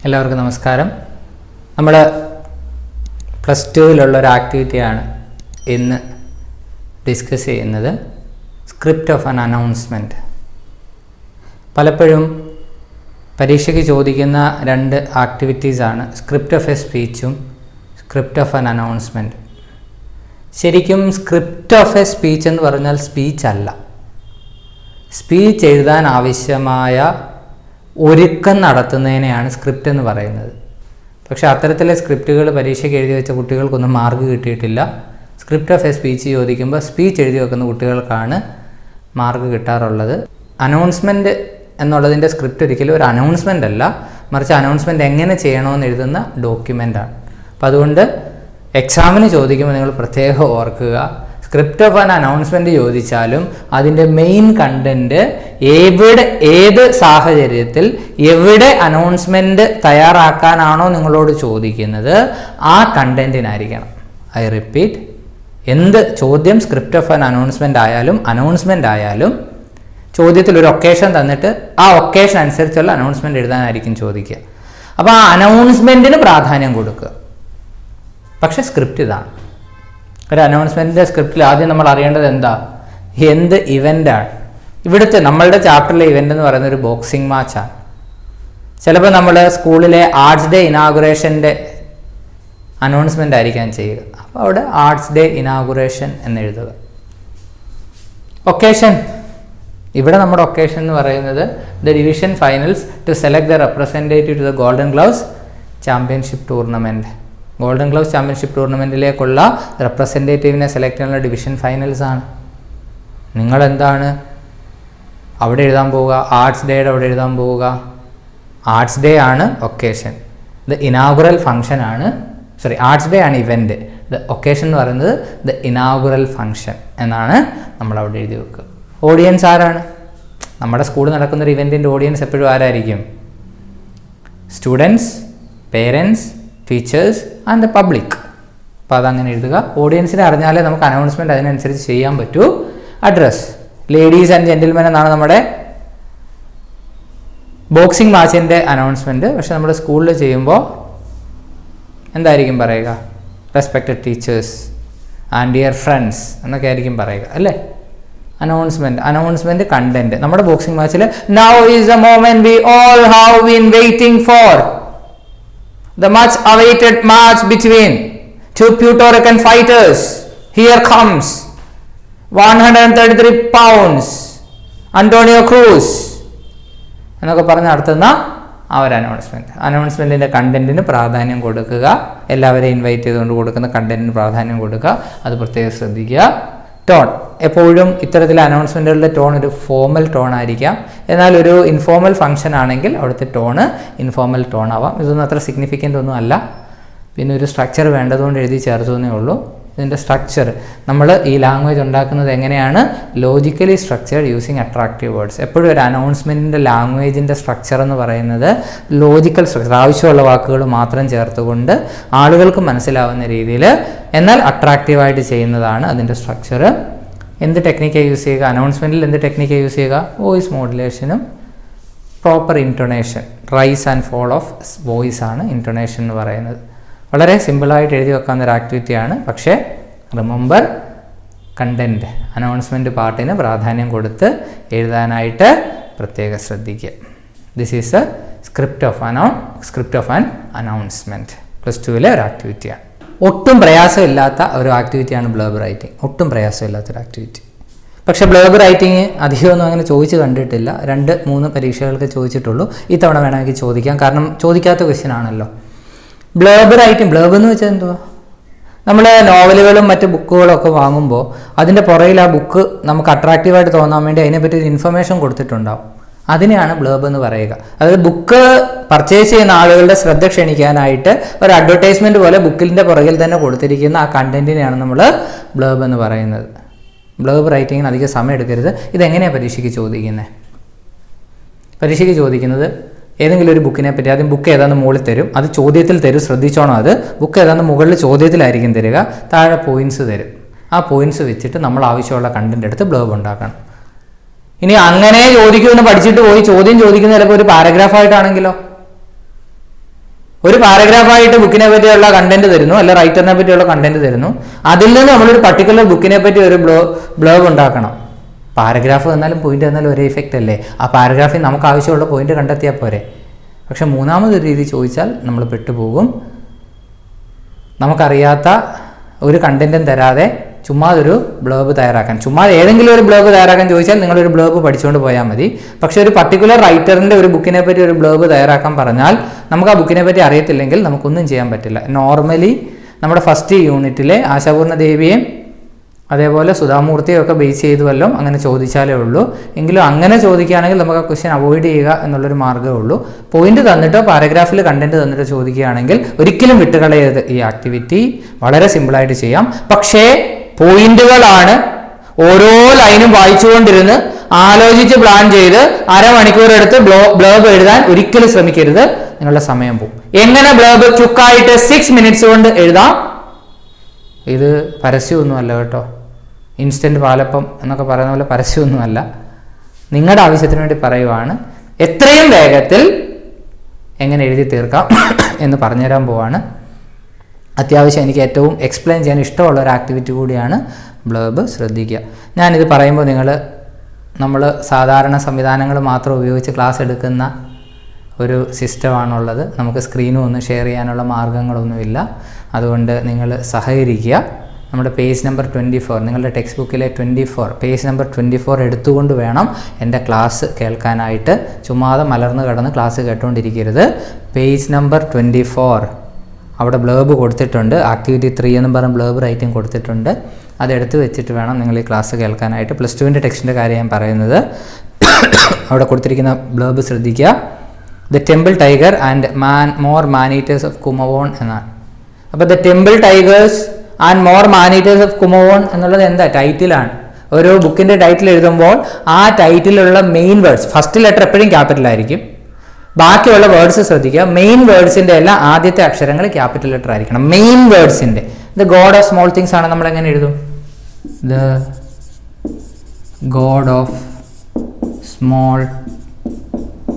എല്ലാവർക്കും നമസ്കാരം. നമ്മൾ +2 ഒരു ആക്ടിവിറ്റിയാണ് ഇന്ന് ഡിസ്കസ് ചെയ്യുന്നത്. Script of an announcement. പലപ്പോഴും പരീക്ഷയ്ക്ക് ചോദിക്കുന്ന രണ്ട് ആക്ടിവിറ്റീസാണ് സ്ക്രിപ്റ്റ് ഓഫ് എ സ്പീച്ചും സ്ക്രിപ്റ്റ് ഓഫ് ആൻ അനൗൺസ്മെൻറ്റ്. ശരിക്കും സ്ക്രിപ്റ്റ് ഓഫ് എ സ്പീച്ച് എന്ന് പറഞ്ഞാൽ സ്പീച്ച് അല്ല. സ്പീച്ച് എഴുതാൻ ആവശ്യമായ ഒരുക്കം നടത്തുന്നതിനെയാണ് സ്ക്രിപ്റ്റ് എന്ന് പറയുന്നത്. പക്ഷേ അത്തരത്തിലെ സ്ക്രിപ്റ്റുകൾ പരീക്ഷയ്ക്ക് എഴുതി വെച്ച കുട്ടികൾക്കൊന്നും മാർക്ക് കിട്ടിയിട്ടില്ല. സ്ക്രിപ്റ്റ് ഓഫ് എ സ്പീച്ച് ചോദിക്കുമ്പോൾ സ്പീച്ച് എഴുതി വെക്കുന്ന കുട്ടികൾക്കാണ് മാർക്ക് കിട്ടാറുള്ളത്. അനൗൺസ്മെൻറ്റ് എന്നുള്ളതിൻ്റെ സ്ക്രിപ്റ്റ് ഒരിക്കലും ഒരു അനൗൺസ്മെൻ്റ് അല്ല, മറിച്ച് അനൗൺസ്മെൻറ്റ് എങ്ങനെ ചെയ്യണമെന്ന് എഴുതുന്ന ഡോക്യുമെൻ്റാണ്. അപ്പോൾ അതുകൊണ്ട് എക്സാമിന് ചോദിക്കുമ്പോൾ നിങ്ങൾ പ്രത്യേകം ഓർക്കുക, സ്ക്രിപ്റ്റ് ഓഫ് ആൻ അനൗൺസ്മെൻറ്റ് ചോദിച്ചാലും അതിൻ്റെ മെയിൻ കണ്ടൻറ്റ് ഏത് സാഹചര്യത്തിൽ എവിടെ അനൗൺസ്മെൻറ്റ് തയ്യാറാക്കാനാണോ നിങ്ങളോട് ചോദിക്കുന്നത് ആ കണ്ടൻറ്റിനായിരിക്കണം. ഐ റിപ്പീറ്റ്, എന്ത് ചോദ്യം സ്ക്രിപ്റ്റ് ഓഫ് ആൻ അനൗൺസ്മെൻ്റ് ആയാലും ചോദ്യത്തിൽ ഒരു ഒക്കേഷൻ തന്നിട്ട് ആ ഒക്കേഷൻ അനുസരിച്ചുള്ള അനൗൺസ്മെൻറ്റ് എഴുതാനായിരിക്കും ചോദിക്കുക. അപ്പോൾ ആ അനൗൺസ്മെൻറ്റിന് പ്രാധാന്യം കൊടുക്കുക. പക്ഷേ സ്ക്രിപ്റ്റ് ഇതാണ്. ഒരു അനൗൺസ്മെൻറ്റിൻ്റെ സ്ക്രിപ്റ്റിൽ ആദ്യം നമ്മൾ അറിയേണ്ടത് എന്ത് ഇവൻ്റാണ്. ഇവിടുത്തെ നമ്മളുടെ ചാപ്റ്ററിലെ ഇവൻ്റ് എന്ന് പറയുന്നത് ഒരു ബോക്സിംഗ് മാച്ചാണ്. ചിലപ്പോൾ നമ്മൾ സ്കൂളിലെ ആർട്സ് ഡേ ഇനാഗുറേഷൻ്റെ അനൗൺസ്മെൻ്റ് ആയിരിക്കാൻ ചെയ്യുക. അപ്പോൾ അവിടെ ആർട്സ് ഡേ ഇനാഗുറേഷൻ എന്ന് എഴുതുക. ഒക്കേഷൻ, ഇവിടെ നമ്മുടെ ഒക്കേഷൻ എന്ന് പറയുന്നത് the division finals to select the representative to the golden gloves championship tournament. Golden gloves championship ടൂർണമെൻറ്റിലേക്കുള്ള റെപ്രസെൻറ്റേറ്റീവിനെ സെലക്ട് ചെയ്യാനുള്ള ഡിവിഷൻ ഫൈനൽസ് ആണ്. നിങ്ങളെന്താണ് അവിടെ എഴുതാൻ പോവുക? ആർട്സ് ഡേയുടെ അവിടെ എഴുതാൻ പോവുക. ആർട്സ് ഡേ ആണ് ഒക്കേഷൻ. ദ ഇനാഗുറൽ ഫംഗ്ഷൻ ആണ്, ആർട്സ് ഡേ ആണ് ഇവൻ്റ്. ദ ഒക്കേഷൻ എന്ന് പറയുന്നത് ദ ഇനാഗുറൽ ഫംഗ്ഷൻ എന്നാണ് നമ്മൾ അവിടെ എഴുതി വെക്കുക. ഓഡിയൻസ് ആരാണ്? നമ്മുടെ സ്കൂളിൽ നടക്കുന്നൊരു ഇവൻറ്റിൻ്റെ ഓഡിയൻസ് എപ്പോഴും ആരായിരിക്കും? Students, parents, teachers and the public. അപ്പോൾ അതങ്ങനെ എഴുതുക. ഓഡിയൻസിനെ അറിഞ്ഞാലേ നമുക്ക് അനൗൺസ്മെൻറ്റ് അതിനനുസരിച്ച് ചെയ്യാൻ പറ്റൂ. അഡ്രസ്, ലേഡീസ് ആൻഡ് ജെൻറ്റിൽമെൻ എന്നാണ് നമ്മുടെ ബോക്സിംഗ് മാച്ചിൻ്റെ അനൗൺസ്മെൻറ്റ്. പക്ഷെ നമ്മുടെ സ്കൂളിൽ ചെയ്യുമ്പോൾ എന്തായിരിക്കും പറയുക? Respected teachers and dear friends എന്നൊക്കെ ആയിരിക്കും പറയുക, അല്ലേ? Announcement content. നമ്മുടെ ബോക്സിംഗ് മാച്ചിൽ now is A moment we all have been waiting for, the much awaited match between two Puerto Rican fighters. Here comes 133 pounds Antonio Cruz എന്നൊക്കെ പറഞ്ഞ് നടത്തുന്ന ആ ഒരു അനൗൺസ്മെൻറ്റിൻ്റെ കണ്ടന്റിന് പ്രാധാന്യം കൊടുക്കുക. എല്ലാവരെയും ഇൻവൈറ്റ് ചെയ്തുകൊണ്ട് കൊടുക്കുന്ന കണ്ടന്റിന് പ്രാധാന്യം കൊടുക്കുക. അത് പ്രത്യേകം ശ്രദ്ധിക്കുക. ടോൺ, എപ്പോഴും ഇത്തരത്തിലെ അനൗൺസ്മെൻറ്റുകളുടെ ടോൺ ഒരു ഫോമൽ ടോൺ ആയിരിക്കാം. എന്നാൽ ഒരു ഇൻഫോർമൽ ഫംഗ്ഷൻ ആണെങ്കിൽ അവിടുത്തെ ടോണ് ഇൻഫോർമൽ ടോൺ ആവാം. ഇതൊന്നും അത്ര സിഗ്നിഫിക്കൻ്റ് ഒന്നും അല്ല. പിന്നെ ഒരു സ്ട്രക്ചർ വേണ്ടതുകൊണ്ട് എഴുതി ചേർത്തതേ ഉള്ളൂ. ഇതിൻ്റെ സ്ട്രക്ചർ നമ്മൾ ഈ ലാംഗ്വേജ് ഉണ്ടാക്കുന്നത് എങ്ങനെയാണ്? Logically structured using attractive words. എപ്പോഴും ഒരു അനൗൺസ്മെൻറ്റിൻ്റെ ലാംഗ്വേജിൻ്റെ സ്ട്രക്ചർ എന്ന് പറയുന്നത് ലോജിക്കൽ സ്ട്രക്ചർ, ആവശ്യമുള്ള വാക്കുകൾ മാത്രം ചേർത്തുകൊണ്ട് ആളുകൾക്ക് മനസ്സിലാവുന്ന രീതിയിൽ എന്നാൽ അട്രാക്റ്റീവായിട്ട് ചെയ്യുന്നതാണ് അതിൻ്റെ സ്ട്രക്ചർ. എന്ത് ടെക്നിക്കാണ് യൂസ് ചെയ്യുക? അനൗൺസ്മെൻറ്റിൽ എന്ത് ടെക്നിക്കാണ് യൂസ് ചെയ്യുക? വോയിസ് മോഡുലേഷനും proper intonation, rise and fall of voice ആണ് ഇൻറ്റൊണേഷൻ എന്ന് പറയുന്നത്. വളരെ സിമ്പിളായിട്ട് എഴുതി വെക്കാവുന്ന ഒരു ആക്ടിവിറ്റിയാണ്. പക്ഷേ റിമെമ്പർ കണ്ടൻറ്റ്, അനൗൺസ്മെൻറ്റ് പാർട്ടിന് പ്രാധാന്യം കൊടുത്ത് എഴുതാനായിട്ട് പ്രത്യേകം ശ്രദ്ധിക്കുക. This is A script of an announcement. +2 ഒരു ആക്ടിവിറ്റിയാണ്. ഒട്ടും പ്രയാസമില്ലാത്ത ഒരു ആക്ടിവിറ്റിയാണ് ബ്ലർബ് റൈറ്റിംഗ്. ഒട്ടും പ്രയാസമില്ലാത്തൊരു ആക്ടിവിറ്റി. പക്ഷേ ബ്ലർബ് റൈറ്റിംഗ് അധികമൊന്നും അങ്ങനെ ചോദിച്ച് കണ്ടിട്ടില്ല. 2-3 പരീക്ഷകൾക്ക് ചോദിച്ചിട്ടുള്ളൂ. ഇത്തവണ വേണമെങ്കിൽ ചോദിക്കാം, കാരണം ചോദിക്കാത്ത ക്വസ്റ്റ്യൻ ആണല്ലോ. ബ്ലർബ് റൈറ്റിംഗ്, ബ്ലർബ് എന്ന് വെച്ചാൽ എന്തുവാ? നമ്മൾ നോവലുകളും മറ്റ് ബുക്കുകളും ഒക്കെ വാങ്ങുമ്പോൾ അതിൻ്റെ പുറകിൽ ആ ബുക്ക് നമുക്ക് അട്രാക്റ്റീവായിട്ട് തോന്നാൻ വേണ്ടി അതിനെപ്പറ്റി ഒരു ഇൻഫർമേഷൻ കൊടുത്തിട്ടുണ്ടാവും. അതിനെയാണ് ബ്ലർബ് എന്ന് പറയുക. അതായത് ബുക്ക് പർച്ചേസ് ചെയ്യുന്ന ആളുകളുടെ ശ്രദ്ധ ക്ഷണിക്കാനായിട്ട് ഒരു അഡ്വർടൈസ്മെൻറ്റ് പോലെ ബുക്കിൻ്റെ പുറകിൽ തന്നെ കൊടുത്തിരിക്കുന്ന ആ കണ്ടന്റിനെയാണ് നമ്മൾ ബ്ലർബ് എന്ന് പറയുന്നത്. ബ്ലർബ് റൈറ്റിങ്ങിന് അധികം സമയം എടുക്കരുത്. ഇതെങ്ങനെയാണ് പരീക്ഷയ്ക്ക് ചോദിക്കുന്നത്? പരീക്ഷയ്ക്ക് ചോദിക്കുന്നത് ഏതെങ്കിലും ഒരു ബുക്കിനെ പറ്റി ആദ്യം ബുക്ക് ഏതാണെന്ന് മുകളിൽ തരും, അത് ചോദ്യത്തിൽ തരും, ശ്രദ്ധിച്ചോണം. അത് ബുക്ക് ഏതാണെന്ന് മുകളിൽ ചോദ്യത്തിലായിരിക്കും തരിക, താഴെ പോയിന്റ്സ് തരും. ആ പോയിന്റ്സ് വെച്ചിട്ട് നമ്മൾ ആവശ്യമുള്ള കണ്ടന്റ് എടുത്ത് ബ്ലർബ് ഉണ്ടാക്കണം. ഇനി അങ്ങനെ ചോദിക്കുമെന്ന് പഠിച്ചിട്ട് പോയി ചോദ്യം ചോദിക്കുന്ന ചിലപ്പോൾ ഒരു പാരഗ്രാഫായിട്ടാണെങ്കിലോ ഒരു പാരഗ്രാഫായിട്ട് ബുക്കിനെ പറ്റിയുള്ള കണ്ടന്റ് തരുന്നു, അല്ല റൈറ്ററിനെ പറ്റിയുള്ള കണ്ടന്റ് തരുന്നു. അതിൽ നിന്ന് നമ്മളൊരു പർട്ടിക്കുലർ ബുക്കിനെ പറ്റി ഒരു ബ്ലോഗ് ഉണ്ടാക്കണം. പാരഗ്രാഫ് എന്നാലും പോയിന്റ് എന്നാലും ഒരേ ഇഫക്റ്റ് അല്ലേ? ആ പാരഗ്രാഫിൽ നമുക്ക് ആവശ്യമുള്ള പോയിന്റ് കണ്ടെത്തിയാൽ പോരെ. പക്ഷെ മൂന്നാമതൊരു രീതി ചോദിച്ചാൽ നമ്മൾ പെട്ടുപോകും. നമുക്കറിയാത്ത ഒരു കണ്ടന്റും തരാതെ ചുമ്മാ ഒരു ബ്ലോഗ് തയ്യാറാക്കാൻ, ചുമ്മാ ഏതെങ്കിലും ഒരു ബ്ലോഗ് തയ്യാറാക്കാൻ ചോദിച്ചാൽ നിങ്ങളൊരു ബ്ലോഗ് പഠിച്ചുകൊണ്ട് പോയാൽ മതി. പക്ഷെ ഒരു പർട്ടിക്കുലർ റൈറ്ററിൻ്റെ ഒരു ബുക്കിനെ പറ്റി ഒരു ബ്ലോഗ് തയ്യാറാക്കാൻ പറഞ്ഞാൽ നമുക്ക് ആ ബുക്കിനെ പറ്റി അറിയത്തില്ലെങ്കിൽ നമുക്കൊന്നും ചെയ്യാൻ പറ്റില്ല. നോർമലി നമ്മുടെ ഫസ്റ്റ് യൂണിറ്റിലെ ആശാപൂർണ്ണ ദേവിയെയും അതേപോലെ സുധാമൂർത്തിയും ഒക്കെ ബേസ് ചെയ്ത് വല്ലതും അങ്ങനെ ചോദിച്ചാലേ ഉള്ളൂ. എങ്കിലും അങ്ങനെ ചോദിക്കുകയാണെങ്കിൽ നമുക്ക് ആ ക്വസ്റ്റ്യൻ അവോയ്ഡ് ചെയ്യുക എന്നുള്ളൊരു മാർഗ്ഗമേ ഉള്ളൂ. പോയിന്റ് തന്നിട്ടോ പാരഗ്രാഫിൽ കണ്ടന്റ് തന്നിട്ടോ ചോദിക്കുകയാണെങ്കിൽ ഒരിക്കലും വിട്ടുകളയരുത്. ഈ ആക്ടിവിറ്റി വളരെ സിമ്പിളായിട്ട് ചെയ്യാം. പക്ഷേ പോയിന്റുകളാണ്. ഓരോ ലൈനും വായിച്ചുകൊണ്ടിരുന്ന് ആലോചിച്ച് പ്ലാൻ ചെയ്ത് അരമണിക്കൂർ എടുത്ത് ബ്ലോഗ് എഴുതാൻ ഒരിക്കലും ശ്രമിക്കരുത്. നിങ്ങളുടെ സമയം പോകും. എങ്ങനെ ബ്ലോഗ് ക്വിക്കായിട്ട് 6 minutes കൊണ്ട് എഴുതാം? ഇത് പരസ്യമൊന്നുമല്ല കേട്ടോ. ഇൻസ്റ്റൻറ്റ് പാലപ്പം എന്നൊക്കെ പറയുന്ന പോലെ പരസ്യമൊന്നുമല്ല. നിങ്ങളുടെ ആവശ്യത്തിന് വേണ്ടി പറയുവാണ്. എത്രയും വേഗത്തിൽ എങ്ങനെ എഴുതി തീർക്കാം എന്ന് പറഞ്ഞുതരാൻ പോവാണ്. അത്യാവശ്യം എനിക്ക് ഏറ്റവും എക്സ്പ്ലെയിൻ ചെയ്യാൻ ഇഷ്ടമുള്ള ഒരു ആക്ടിവിറ്റി കൂടിയാണ് ബ്ലോഗ്. ശ്രദ്ധിക്കുക. ഞാനിത് പറയുമ്പോൾ നമ്മൾ സാധാരണ സംവിധാനങ്ങൾ മാത്രം ഉപയോഗിച്ച് ക്ലാസ് എടുക്കുന്ന ഒരു സിസ്റ്റമാണുള്ളത്. നമുക്ക് സ്ക്രീനും ഒന്നും ഷെയർ ചെയ്യാനുള്ള മാർഗ്ഗങ്ങളൊന്നുമില്ല. അതുകൊണ്ട് നിങ്ങൾ സഹകരിക്കുക. നമ്മുടെ പേജ് നമ്പർ 24, നിങ്ങളുടെ ടെക്സ്റ്റ് ബുക്കിലെ 24, പേജ് നമ്പർ 24 എടുത്തുകൊണ്ട് വേണം എൻ്റെ ക്ലാസ് കേൾക്കാനായിട്ട്. ചുമ്മാതെ മലർന്ന് കിടന്ന് ക്ലാസ് കേട്ടുകൊണ്ടിരിക്കരുത്. പേജ് നമ്പർ 24 അവിടെ ബ്ലോഗ് കൊടുത്തിട്ടുണ്ട്. ആക്ടിവിറ്റി 3 എന്നും പറഞ്ഞ് ബ്ലോഗ് റൈറ്റിംഗ് കൊടുത്തിട്ടുണ്ട്. അതെടുത്ത് വെച്ചിട്ട് വേണം നിങ്ങൾ ഈ ക്ലാസ് കേൾക്കാനായിട്ട്. +2 ടെക്സ്റ്റിൻ്റെ കാര്യം ഞാൻ പറയുന്നത്. അവിടെ കൊടുത്തിരിക്കുന്ന ബ്ലോഗ് ശ്രദ്ധിക്കുക. The temple tiger and more man eaters of Kumaon എന്നാണ്. അപ്പോൾ the temple tigers and more man eaters of Kumaon എന്നുള്ളത് എന്താ? ടൈറ്റിലാണ്. ഒരു ബുക്കിൻ്റെ ടൈറ്റിൽ എഴുതുമ്പോൾ ആ ടൈറ്റിലുള്ള മെയിൻ വേർഡ്സ്, ഫസ്റ്റ് ലെറ്റർ എപ്പോഴും ക്യാപിറ്റലായിരിക്കും. ബാക്കിയുള്ള വേർഡ്സ് ശ്രദ്ധിക്കുക. മെയിൻ വേർഡ്സിൻ്റെ എല്ലാം ആദ്യത്തെ അക്ഷരങ്ങൾ ക്യാപിറ്റൽ ലെറ്റർ ആയിരിക്കണം. മെയിൻ വേർഡ്സിൻ്റെ the god of small things ആണ് നമ്മൾ എങ്ങനെ എഴുതും? The god of small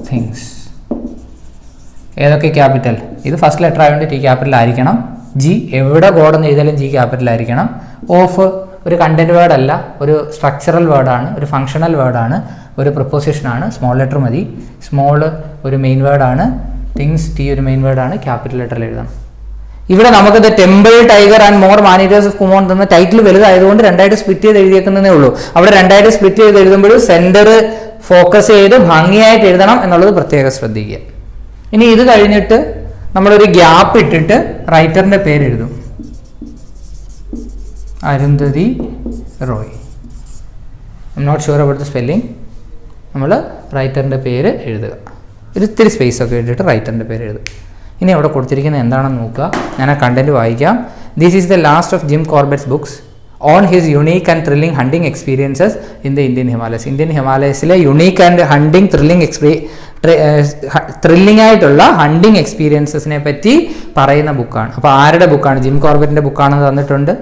things. ഏതൊക്കെ ക്യാപിറ്റൽ? ഇത് ഫസ്റ്റ് ലെറ്റർ ആയതുകൊണ്ട് ടി ക്യാപിറ്റൽ ആയിരിക്കണം. ജി എവിടെ ഗോഡ് എന്ന് എഴുതിയാലും ജി ക്യാപിറ്റൽ ആയിരിക്കണം. ഓഫ് ഒരു കണ്ടന്റ് വേർഡ് അല്ല, ഒരു സ്ട്രക്ചറൽ വേർഡാണ്, ഒരു ഫങ്ഷണൽ വേർഡാണ്, ഒരു പ്രൊപ്പോസിഷനാണ്. സ്മോൾ ലെറ്റർ മതി. സ്മോൾ ഒരു മെയിൻ വേർഡാണ്. തിങ്സ് ടി ഒരു മെയിൻ വേർഡാണ്. ക്യാപിറ്റൽ ലെറ്ററിൽ എഴുതണം. ഇവിടെ നമുക്ക് the temple tiger and more man eaters of Kumaon എന്ന ടൈറ്റിൽ വലുതായതുകൊണ്ട് രണ്ടായിട്ട് സ്പ്ലിറ്റ് ചെയ്ത് എഴുതിയേക്കുന്നതേ ഉള്ളൂ. അവിടെ രണ്ടായിട്ട് സ്പ്ലിറ്റ് ചെയ്ത് എഴുതുമ്പോൾ സെന്റർ ഫോക്കസ് ചെയ്ത് ഭംഗിയായിട്ട് എഴുതണം എന്നുള്ളത് പ്രത്യേകം ശ്രദ്ധിക്കുക. ഇനി ഇത് കഴിഞ്ഞിട്ട് നമ്മളൊരു ഗ്യാപ്പ് ഇട്ടിട്ട് റൈറ്ററിൻ്റെ പേര് എഴുതും. Arundhati Roy. I am not sure about the spelling. നമ്മൾ റൈറ്ററിൻ്റെ പേര് എഴുതുക. ഒരു ഇത്തിരി സ്പേസ് ഒക്കെ ഇട്ടിട്ട് റൈറ്ററിൻ്റെ പേര് എഴുതുക. ഇനി അവിടെ കൊടുത്തിരിക്കുന്നത് എന്താണെന്ന് നോക്കുക. ഞാൻ ആ കണ്ടന്റ് വായിക്കാം. This is the last of Jim Corbett's books on his unique and thrilling hunting experiences in the Indian Himalayas. Indian ഹിമാലയസിലെ യുണീക്ക് ആൻഡ് ഹണ്ടിങ് ത്രില്ലിംഗ് ആയിട്ടുള്ള ഹണ്ടിങ് എക്സ്പീരിയൻസസിനെ പറ്റി പറയുന്ന ബുക്കാണ്. അപ്പോൾ ആരുടെ ബുക്കാണ്? ജിം കോർബറ്റിൻ്റെ ബുക്കാണെന്ന് തന്നിട്ടുണ്ട്.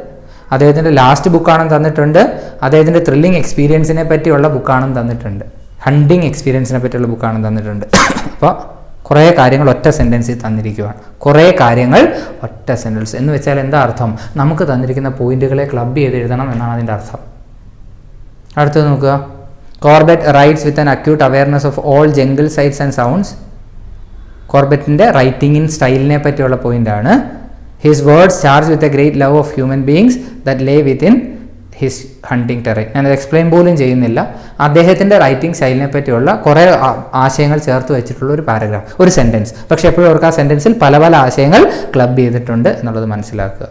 അദ്ദേഹത്തിൻ്റെ ലാസ്റ്റ് ബുക്കാണെന്ന് തന്നിട്ടുണ്ട്. അദ്ദേഹത്തിൻ്റെ ത്രില്ലിംഗ് എക്സ്പീരിയൻസിനെ പറ്റിയുള്ള ബുക്കാണെന്ന് തന്നിട്ടുണ്ട്. ഹണ്ടിങ് എക്സ്പീരിയൻസിനെ പറ്റിയുള്ള ബുക്കാണെന്ന് തന്നിട്ടുണ്ട്. അപ്പോൾ കുറേ കാര്യങ്ങൾ ഒറ്റ സെൻറ്റൻസിൽ തന്നിരിക്കുകയാണ്. കുറേ കാര്യങ്ങൾ ഒറ്റ സെൻറ്റൻസ് എന്ന് വെച്ചാൽ എന്താ അർത്ഥം? നമുക്ക് തന്നിരിക്കുന്ന പോയിന്റുകളെ ക്ലബ് ചെയ്ത് എഴുതണം എന്നാണ് അതിൻ്റെ അർത്ഥം. അടുത്തത് നോക്കുക. Corbett writes with an acute awareness of all jungle sights and sounds. കോർബറ്റിൻ്റെ റൈറ്റിംഗ് ഇൻ സ്റ്റൈലിനെ പറ്റിയുള്ള പോയിന്റാണ്. His words charge with a great love of human beings that lay within his hunting terrain. ഞാനത് എക്സ്പ്ലെയിൻ പോലും ചെയ്യുന്നില്ല. അദ്ദേഹത്തിൻ്റെ writing സ്റ്റൈലിനെ പറ്റിയുള്ള കുറേ ആശയങ്ങൾ ചേർത്ത് വെച്ചിട്ടുള്ള ഒരു പാരഗ്രാഫ്, ഒരു സെൻറ്റൻസ്. പക്ഷേ എപ്പോഴും അവർക്ക് ആ സെൻറ്റൻസിൽ പല പല ആശയങ്ങൾ ക്ലബ് ചെയ്തിട്ടുണ്ട് എന്നുള്ളത് മനസ്സിലാക്കുക.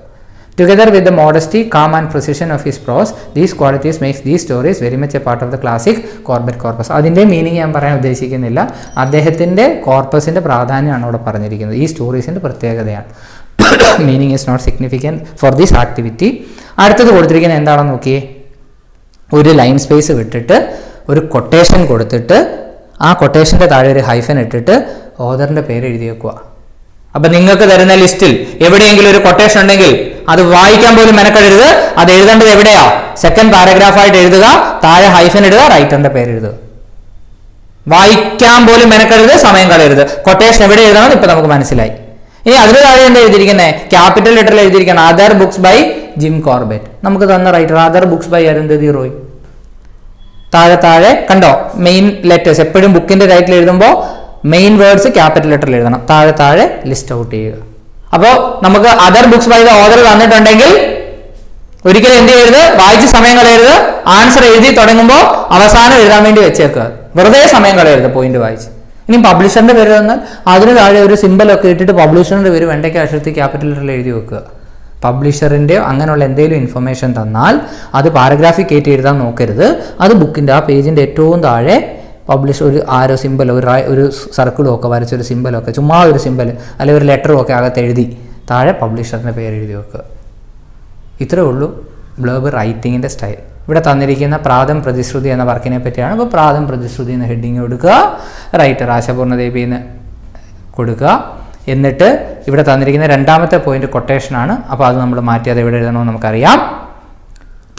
Together with the modesty, calm and precision of his prose, these qualities makes these stories very much a part of the classic Corbett corpus. അതിൻ്റെ മീനിങ് ഞാൻ പറയാൻ ഉദ്ദേശിക്കുന്നില്ല. അദ്ദേഹത്തിൻ്റെ കോർപ്പസിൻ്റെ പ്രാധാന്യമാണ് അവിടെ പറഞ്ഞിരിക്കുന്നത്. ഈ സ്റ്റോറീസിൻ്റെ പ്രത്യേകതയാണ്. Meaning is not significant for this activity. അടുത്തത് കൊടുത്തിരിക്കുന്നത് എന്താണെന്ന് നോക്കിയേ. ഒരു ലൈൻ സ്പേസ് വിട്ടിട്ട് ഒരു കൊട്ടേഷൻ കൊടുത്തിട്ട് ആ കൊട്ടേഷൻ്റെ താഴെ ഒരു ഹൈഫൻ ഇട്ടിട്ട് ഓഥറിൻ്റെ പേര് എഴുതി വെക്കുക. അപ്പം നിങ്ങൾക്ക് തരുന്ന ലിസ്റ്റിൽ എവിടെയെങ്കിലും ഒരു കൊട്ടേഷൻ ഉണ്ടെങ്കിൽ അത് വായിക്കാൻ പോലും മെനക്കെടരുത്. അത് എഴുതേണ്ടത് എവിടെയാ? സെക്കൻഡ് പാരഗ്രാഫായിട്ട് എഴുതുക, താഴെ ഹൈഫൻ ഇടുക, റൈറ്ററിന്റെ പേര് എഴുതുക. വായിക്കാൻ പോലും മെനക്കെടരുത്, സമയം കളയരുത്. കൊട്ടേഷൻ എവിടെ എഴുതണം ഇപ്പൊ നമുക്ക് മനസ്സിലായി. ഇനി അതിന് താഴെ എന്താ എഴുതിയിരിക്കുന്നത്? ക്യാപിറ്റൽ ലെറ്ററിൽ എഴുതിയിരിക്കണം other books by Jim Corbett. നമുക്ക് തന്ന writer other books by Arundhati Roy. താഴെ കണ്ടോ മെയിൻ ലെറ്റേഴ്സ്. എപ്പോഴും ബുക്കിന്റെ ടൈറ്റിൽ എഴുതുമ്പോൾ മെയിൻ വേർഡ്സ് ക്യാപിറ്റൽ ലെറ്ററിൽ എഴുതണം. താഴെ ലിസ്റ്റ് ഔട്ട് ചെയ്യുക. അപ്പോൾ നമുക്ക് other books by the author തന്നിട്ടുണ്ടെങ്കിൽ ഒരിക്കലും എന്ത് ചെയ്യരുത്, വായിച്ച് സമയം കളയരുത്. ആൻസർ എഴുതി തുടങ്ങുമ്പോൾ അവസാനം എഴുതാൻ വേണ്ടി വെച്ചേക്കുക. വെറുതെ സമയം കളയരുത് പോയിന്റ് വായിച്ച്. ഇനി പബ്ലിഷറിന്റെ പേര് തന്നാൽ അതിന് താഴെ ഒരു സിമ്പിൾ ഒക്കെ ഇട്ടിട്ട് പബ്ലിഷറിന്റെ പേര് വെണ്ടയ്ക്ക അക്ഷരത്തിൽ ക്യാപിറ്റൽ ലെറ്ററിൽ എഴുതി വെക്കുക. പബ്ലിഷറിന്റെ അങ്ങനെയുള്ള എന്തെങ്കിലും ഇൻഫർമേഷൻ തന്നാൽ അത് പാരഗ്രാഫിൽ കയറ്റി എഴുതാൻ നോക്കരുത്. അത് ബുക്കിന്റെ ആ പേജിന്റെ ഏറ്റവും താഴെ പബ്ലിഷ് ഒരു ആരോ സിമ്പിൾ ഒരു സർക്കിളും ഒക്കെ വരച്ചൊരു സിമ്പിളൊക്കെ ചുമ്മാ ഒരു സിമ്പിൾ അല്ലെങ്കിൽ ഒരു ലെറ്ററും ഒക്കെ അകത്ത് എഴുതി താഴെ പബ്ലിഷറിന്റെ പേര് എഴുതി വെക്കുക. ഇത്രേ ഉള്ളൂ ബ്ലർബ് റൈറ്റിങ്ങിന്റെ സ്റ്റൈൽ. ഇവിടെ തന്നിരിക്കുന്ന പ്രാതം പ്രതിശ്രുതി എന്ന വർക്കിനെ പറ്റിയാണ്. അപ്പോൾ പ്രാതം പ്രതിശ്രുതി എന്ന ഹെഡിങ് കൊടുക്കുക, റൈറ്റർ ആശാപൂർണ്ണ ദേവി എന്ന് കൊടുക്കുക. എന്നിട്ട് ഇവിടെ തന്നിരിക്കുന്ന രണ്ടാമത്തെ പോയിന്റ് കൊട്ടേഷനാണ്. അപ്പോൾ അത് നമ്മൾ മാറ്റി അത് എവിടെ എഴുതണമെന്ന് നമുക്കറിയാം.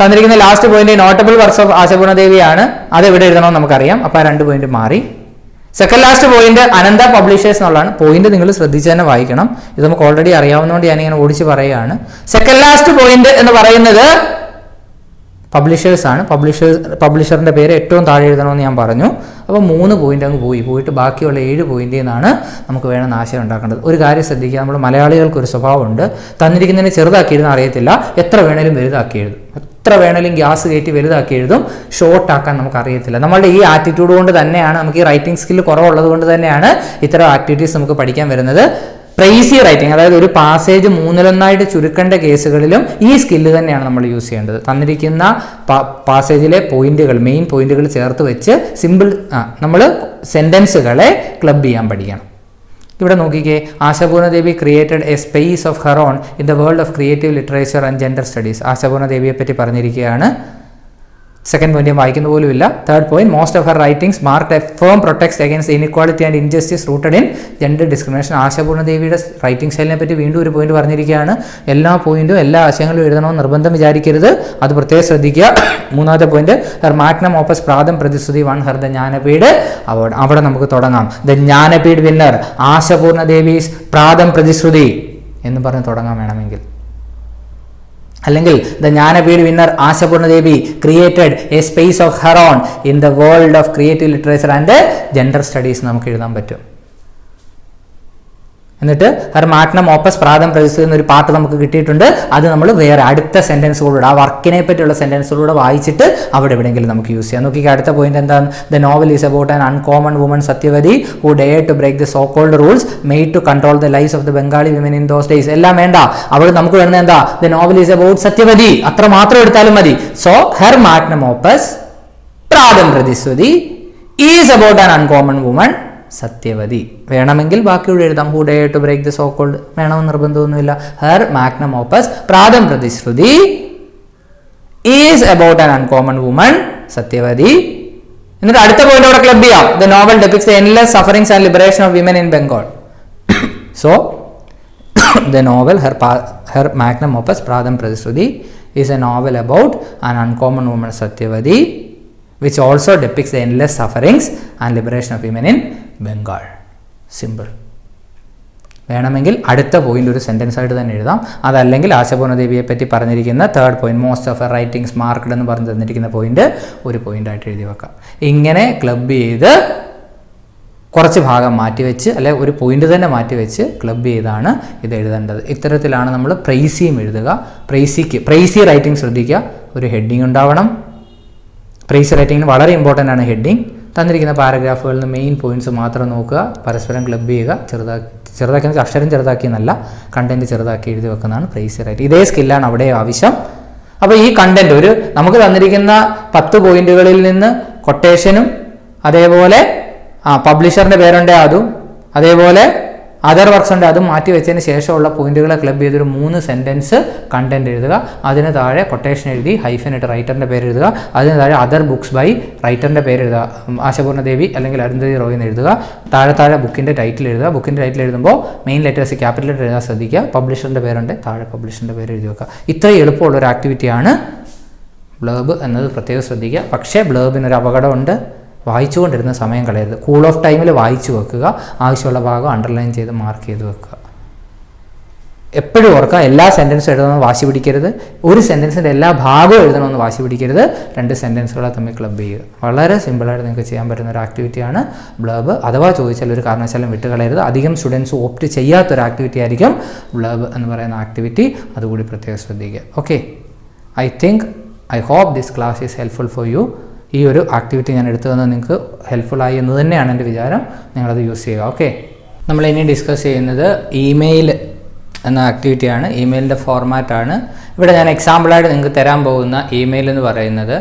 തന്നിരിക്കുന്ന last point notable works of Ashapurna ദേവിയാണ്. അത് എവിടെ എഴുതണമെന്ന് നമുക്കറിയാം. അപ്പോൾ ആ 2 പോയിന്റ് മാറി. സെക്കൻഡ് ലാസ്റ്റ് പോയിന്റ് അനന്ത പബ്ലിഷേഴ്സ് എന്നുള്ളതാണ്. പോയിന്റ് നിങ്ങൾ ശ്രദ്ധിച്ച് തന്നെ വായിക്കണം. ഇത് നമുക്ക് ഓൾറെഡി അറിയാവുന്നതുകൊണ്ട് ഞാനിങ്ങനെ ഓടിച്ച് പറയുകയാണ്. സെക്കൻഡ് ലാസ്റ്റ് പോയിന്റ് എന്ന് പറയുന്നത് പബ്ലിഷേഴ്സാണ്. പബ്ലിഷറിന്റെ പേര് ഏറ്റവും താഴെ എഴുതണമെന്ന് ഞാൻ പറഞ്ഞു. അപ്പോൾ 3 പോയിന്റ് അങ്ങ് പോയിട്ട് ബാക്കിയുള്ള 7 പോയിന്റിൽ നിന്നാണ് നമുക്ക് വേണമെന്ന് ആശയം ഉണ്ടാക്കേണ്ടത്. ഒരു കാര്യം ശ്രദ്ധിക്കുക, നമ്മൾ മലയാളികൾക്ക് ഒരു സ്വഭാവമുണ്ട്. തന്നിരിക്കുന്നതിന് ചെറുതാക്കി എഴുതാൻ അറിയത്തില്ല, എത്ര വേണേലും വലുതാക്കി എഴുതും, എത്ര വേണേലും ഗ്യാസ് കയറ്റി വലുതാക്കി എഴുതും, ഷോർട്ട് ആക്കാൻ നമുക്ക് അറിയത്തില്ല. നമ്മളുടെ ഈ ആറ്റിറ്റ്യൂഡ് കൊണ്ട് തന്നെയാണ്, നമുക്ക് ഈ റൈറ്റിംഗ് സ്കില്ല് കുറവുള്ളത് കൊണ്ട് തന്നെയാണ് ഇത്തരം ആക്ടിവിറ്റീസ് നമുക്ക് പഠിക്കാൻ വരുന്നത്. പ്രൈസി റൈറ്റിംഗ്, അതായത് ഒരു പാസേജ് 3-1 ചുരുക്കേണ്ട കേസുകളിലും ഈ സ്കില്ല് തന്നെയാണ് നമ്മൾ യൂസ് ചെയ്യേണ്ടത്. തന്നിരിക്കുന്ന പാസേജിലെ പോയിന്റുകൾ, മെയിൻ പോയിന്റുകൾ ചേർത്ത് വെച്ച് നമ്മൾ സെന്റൻസുകളെ ക്ലബ് ചെയ്യാൻ പഠിക്കണം. ഇവിടെ നോക്കിക്കേ, Ashapurna Devi created a space of her own in the world of creative literature and gender studies. Ashapurna ദേവിയെ പറ്റി പറഞ്ഞിരിക്കുകയാണ്. സെക്കൻഡ് പോയിന്റ് ഞാൻ വായിക്കുന്ന പോലും ഇല്ല. Third point, most of her writings mark a firm protest against inequality and injustice rooted in gender discrimination. Ashapurna ദേവിയുടെ writing സ്റ്റൈലിനെ പറ്റി വീണ്ടും ഒരു പോയിന്റ് പറഞ്ഞിരിക്കുകയാണ്. എല്ലാ പോയിന്റും എല്ലാ ആശയങ്ങളും എഴുതണമെന്ന് നിർബന്ധം വിചാരിക്കരുത്, അത് പ്രത്യേകം ശ്രദ്ധിക്കുക. മൂന്നാമത്തെ point, her magnum opus Pratham Pratishruti won her the Jnanpith award. അവിടെ നമുക്ക് തുടങ്ങാം. ദ ജ്ഞാനപീഠ് വിന്നർ ആശാപൂർണ്ണ ദേവീസ് പ്രാതം പ്രതിശ്രുതി എന്ന് പറഞ്ഞ് തുടങ്ങാൻ വേണമെങ്കിൽ. അല്ലെങ്കിൽ the Jnanpith winner Ashapurna Devi created a space of her own in the world of creative literature and gender studies നമുക്ക് എഴുതാൻ പറ്റും. എന്നിട്ട് her magnum opus Pratham Pratishruti എന്നൊരു പാട്ട് നമുക്ക് കിട്ടിയിട്ടുണ്ട്. അത് നമ്മൾ വേറെ അടുത്ത സെന്റൻസുകളൂടെ, ആ വർക്കിനെ പറ്റിയുള്ള സെന്റൻസുകളൂടെ വായിച്ചിട്ട് അവിടെ എവിടെയെങ്കിലും നമുക്ക് യൂസ് ചെയ്യാം. നോക്കി അടുത്ത പോയിന്റ് എന്താണ്? The novel is about an uncommon woman Satyavati who dare to break the so called rules made to control the lives of the Bengali women in those days. എല്ലാം വേണ്ട, അവിടെ നമുക്ക് വേണ്ടത് എന്താ? The novel is about Satyavati, അത്ര മാത്രം എടുത്താലും മതി. So her magnum opus Pratham Pratishruti is about an uncommon woman Satyavati. വേണമെങ്കിൽ ബാക്കിയോട് എഴുതാം, who dare to break the so called, വേണമെന്ന് നിർബന്ധമൊന്നുമില്ല. Her magnum opus Pratham Pratishruti is about an uncommon woman Satyavati. എന്നിട്ട് അടുത്ത പോയിന്റ് അവിടെ ക്ലബ് ചെയ്യാം. The novel depicts the endless sufferings and liberation of women in Bengal. So the novel her magnum opus Pratham Pratishruti is a novel about an uncommon woman Satyavati which also depicts the endless sufferings and liberation of women in Bengal. Simple. വേണമെങ്കിൽ അടുത്ത point ഒരു sentence ആയിട്ട് തന്നെ എഴുതാം. അതല്ലെങ്കിൽ ആശാപൂർണ്ണ ദേവിയെ പറ്റി പറഞ്ഞിരിക്കുന്ന third point, most of her writings marked എന്ന് പറഞ്ഞ് തന്നിരിക്കുന്ന പോയിന്റ് ഒരു പോയിന്റ് ആയിട്ട് എഴുതി വെക്കാം. ഇങ്ങനെ ക്ലബ് ചെയ്ത് കുറച്ച് ഭാഗം മാറ്റിവെച്ച്, അല്ലെ ഒരു പോയിന്റ് തന്നെ മാറ്റിവെച്ച് ക്ലബ് ചെയ്താണ് ഇത് എഴുതേണ്ടത്. ഇത്തരത്തിലാണ് നമ്മൾ പ്രൈസിയും എഴുതുക. പ്രൈസി റൈറ്റിംഗ് ശ്രദ്ധിക്കുക, ഒരു ഹെഡിങ് ഉണ്ടാവണം. പ്രൈസ് റൈറ്റിംഗിന് വളരെ ഇമ്പോർട്ടൻ്റ് ആണ് ഹെഡിങ്. തന്നിരിക്കുന്ന പാരഗ്രാഫുകളിൽ നിന്ന് മെയിൻ പോയിന്റ്സ് മാത്രം നോക്കുക, പരസ്പരം ക്ലബ് ചെയ്യുക. ചെറുതാക്കി അക്ഷരം ചെറുതാക്കി എന്നല്ല, കണ്ടന്റ് ചെറുതാക്കി എഴുതി വെക്കുന്നതാണ് പ്രൈസ് റൈറ്റിംഗ്. ഇതേ സ്കില്ലാണ് അവിടെ ആവശ്യം. അപ്പോൾ ഈ കണ്ടന്റ് നമുക്ക് തന്നിരിക്കുന്ന 10 പോയിന്റുകളിൽ നിന്ന് കൊട്ടേഷനും, അതേപോലെ പബ്ലിഷറിന്റെ പേരുണ്ട് അതും, അതേപോലെ അതർ വർക്ക്സ് ഉണ്ട് അതും മാറ്റി വെച്ചതിന് ശേഷമുള്ള പോയിന്റുകളെ ക്ലബ് ചെയ്തൊരു 3 സെന്റൻസ് കണ്ടന്റ് എഴുതുക. അതിന് താഴെ കൊട്ടേഷൻ എഴുതി ഹൈഫൻ ഇട്ട് റൈറ്ററിന്റെ പേര് എഴുതുക. അതിന് താഴെ അതർ ബുക്സ് ബൈ റൈറ്ററിന്റെ പേര് എഴുതുക, ആശാപൂർണ്ണ ദേവി അല്ലെങ്കിൽ അരുന്ധതി റോയ് എന്ന് എഴുതുക. താഴെ ബുക്കിന്റെ ടൈറ്റിൽ എഴുതുക. ബുക്കിന്റെ ടൈറ്റിൽ എഴുതുമ്പോൾ മെയിൻ ലെറ്റേഴ്സ് ക്യാപിറ്റൽ ലെറ്റർ എഴുതാൻ ശ്രദ്ധിക്കുക. പബ്ലിഷറിന്റെ പേരുണ്ട്, താഴെ പബ്ലിഷറിന്റെ പേര് എഴുതി വെക്കുക. ഇത്രയും എളുപ്പമുള്ള ഒരു ആക്ടിവിറ്റിയാണ് ബ്ലർബ് എന്നത് പ്രത്യേകം ശ്രദ്ധിക്കുക. പക്ഷേ ബ്ലർബിനൊരു അപകടമുണ്ട്, വായിച്ചുകൊണ്ടിരുന്ന സമയം കളയരുത്. കൂൾ ഓഫ് ടൈമിൽ വായിച്ചു വെക്കുക. ആവശ്യമുള്ള ഭാഗം അണ്ടർലൈൻ ചെയ്ത് മാർക്ക് ചെയ്ത് വെക്കുക. എപ്പോഴും ഓർക്കുക, എല്ലാ സെൻറ്റൻസും എഴുതണമെന്ന് വാശി പിടിക്കരുത്. ഒരു സെൻറ്റൻസിൻ്റെ എല്ലാ ഭാഗവും എഴുതണമെന്ന് വാശി പിടിക്കരുത്. 2 സെൻറ്റൻസുകളെ തമ്മിൽ ക്ലബ് ചെയ്യുക. വളരെ സിമ്പിളായിട്ട് നിങ്ങൾക്ക് ചെയ്യാൻ പറ്റുന്ന ഒരു ആക്ടിവിറ്റിയാണ് ബ്ലർബ്. അഥവാ ചോദിച്ചാൽ ഒരു കാരണവശാലും വിട്ടുകളയരുത്. അധികം സ്റ്റുഡൻസ് ഓപ്റ്റ് ചെയ്യാത്തൊരു ആക്ടിവിറ്റി ആയിരിക്കും ബ്ലർബ് എന്ന് പറയുന്ന ആക്ടിവിറ്റി. അതുകൂടി പ്രത്യേകം ശ്രദ്ധിക്കുക. Okay, I hope this class is helpful for you. ഈ ഒരു ആക്ടിവിറ്റി ഞാൻ എടുത്തു തന്നത് നിങ്ങൾക്ക് ഹെൽപ്ഫുള്ളായി എന്ന് തന്നെയാണ് എൻ്റെ വിചാരം. നിങ്ങളത് യൂസ് ചെയ്യുക. ഓക്കെ, നമ്മളിനി ഡിസ്കസ് ചെയ്യുന്നത് ഇമെയിൽ എന്ന ആക്ടിവിറ്റിയാണ്. ഇമെയിലിൻ്റെ ഫോർമാറ്റാണ്. ഇവിടെ ഞാൻ എക്സാമ്പിളായിട്ട് നിങ്ങൾക്ക് തരാൻ പോകുന്ന ഇമെയിൽ എന്ന് പറയുന്നത്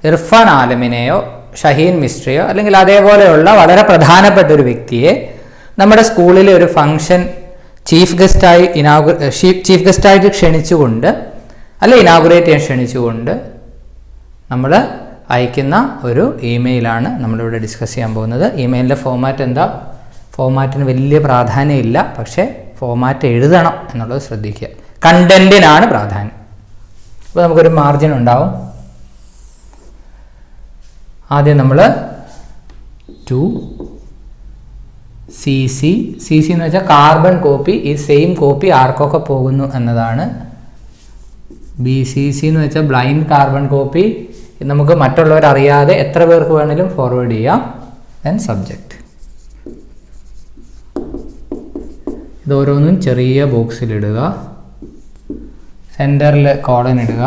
ഇർഫാൻ ആലമിനെയോ ഷഹീൻ മിസ്ട്രിയോ അല്ലെങ്കിൽ അതേപോലെയുള്ള വളരെ പ്രധാനപ്പെട്ട ഒരു വ്യക്തിയെ നമ്മുടെ സ്കൂളിലെ ഒരു ഫംഗ്ഷൻ ചീഫ് ഗസ്റ്റായിട്ട് ക്ഷണിച്ചുകൊണ്ട് അല്ലെ ഇനാഗുറേറ്റ് ചെയ്യാൻ ക്ഷണിച്ചുകൊണ്ട് നമ്മൾ അയക്കുന്ന ഒരു ഇമെയിലാണ് നമ്മളിവിടെ ഡിസ്കസ് ചെയ്യാൻ പോകുന്നത്. ഇമെയിലിൻ്റെ ഫോർമാറ്റ് എന്താ? ഫോർമാറ്റിന് വലിയ പ്രാധാന്യമില്ല, പക്ഷേ ഫോർമാറ്റ് എഴുതണം എന്നുള്ളത് ശ്രദ്ധിക്കുക. കണ്ടന്റിനാണ് പ്രാധാന്യം. അപ്പോൾ നമുക്കൊരു മാർജിൻ ഉണ്ടാവും. ആദ്യം നമ്മൾ 2cc എന്ന് വെച്ചാൽ കാർബൺ കോപ്പി. ഈ സെയിം കോപ്പി ആർക്കൊക്കെ പോകുന്നു എന്നതാണ്. BCC എന്ന് വെച്ചാൽ ബ്ലൈൻഡ് കാർബൺ കോപ്പി. നമുക്ക് മറ്റുള്ളവരറിയാതെ എത്ര പേർക്ക് വേണമെങ്കിലും ഫോർവേഡ് ചെയ്യാം. Then subject. ഇതോരോന്നും ചെറിയ ബോക്സിലിടുക. സെൻറ്ററിൽ കോളൻ ഇടുക.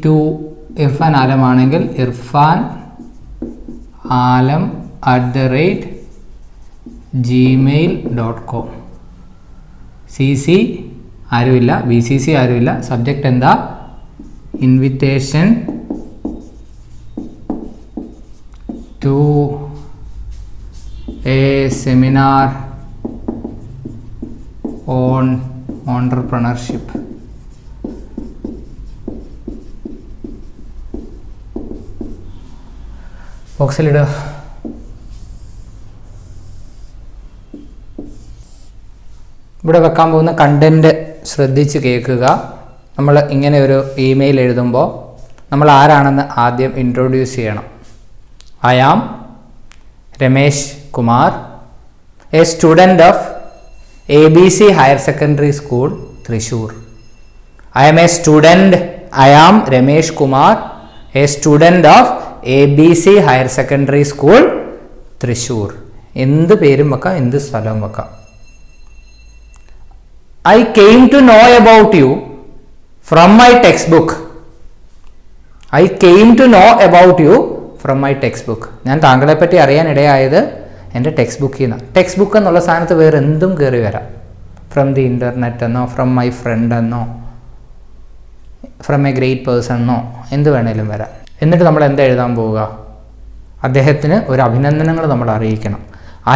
ടു ഇർഫാൻ ആലം ആണെങ്കിൽ ഇർഫാൻ ആലം @gmail.com. CC ആരുമില്ല, BCC ആരുമില്ല. സബ്ജക്റ്റ് എന്താ? Invitation to a seminar on entrepreneurship. ബോക്സിലിടുക. ഇവിടെ വെക്കാൻ പോകുന്ന കണ്ടന്റ് ശ്രദ്ധിച്ച് കേൾക്കുക. നമ്മൾ ഇങ്ങനെ ഒരു ഇമെയിൽ എഴുതുമ്പോൾ നമ്മൾ ആരാണെന്ന് ആദ്യം ഇൻട്രൊഡ്യൂസ് ചെയ്യണം. I am Ramesh Kumar, a student of ABC Higher Secondary School, Thrissur. I am Ramesh Kumar, a student of ABC Higher Secondary School, Thrissur. എന്ത് പേരും വെക്കാം, എന്ത് സ്ഥലവും വെക്കാം. I came to know about you from my textbook. ഞാൻ താങ്കളെ പറ്റി അറിയാൻ ഇടയായത് എൻ്റെ ടെക്സ്റ്റ് ബുക്കിൽ നിന്നാണ്. ടെക്സ്റ്റ് ബുക്ക് എന്നുള്ള സ്ഥാനത്ത് വേറെ എന്തും കയറി വരാം. ഫ്രം ദി ഇൻ്റർനെറ്റ് എന്നോ, ഫ്രം മൈ ഫ്രണ്ട് എന്നോ, ഫ്രം എ ഗ്രേറ്റ് പേഴ്സൺ എന്നോ, എന്ത് വേണേലും വരാം. എന്നിട്ട് നമ്മൾ എന്താ എഴുതാൻ പോവുക? അദ്ദേഹത്തിന് ഒരു അഭിനന്ദനങ്ങൾ നമ്മൾ അറിയിക്കണം.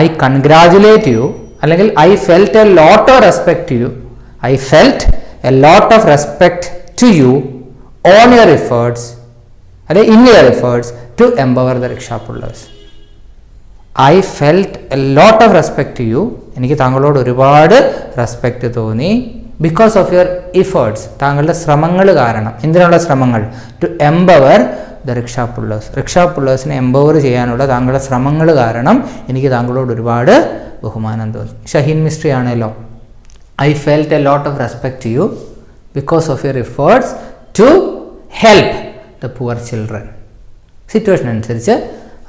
ഐ കൺഗ്രാജുലേറ്റ് യു, അല്ലെങ്കിൽ I felt a lot of respect to you on your efforts, അല്ലെ in your efforts to empower the rickshaw pullers. I felt a lot of respect to you, എനിക്ക് താങ്കളോട് ഒരുപാട് റെസ്പെക്റ്റ് തോന്നി. ബിക്കോസ് ഓഫ് യുവർ എഫേർട്സ്, താങ്കളുടെ ശ്രമങ്ങൾ കാരണം. എന്തിനുള്ള ശ്രമങ്ങൾ? ടു എംപവർ ദ റിക്ഷാപുള്ളേഴ്സിനെ എംപവർ ചെയ്യാനുള്ള താങ്കളുടെ ശ്രമങ്ങൾ കാരണം എനിക്ക് താങ്കളോട് ഒരുപാട് ബഹുമാനം തോന്നി. ഷഹീൻ മിസ്ട്രി ആണല്ലോ. I felt a lot of respect to you because of your efforts to help the poor children. Situation അനുസരിച്ച്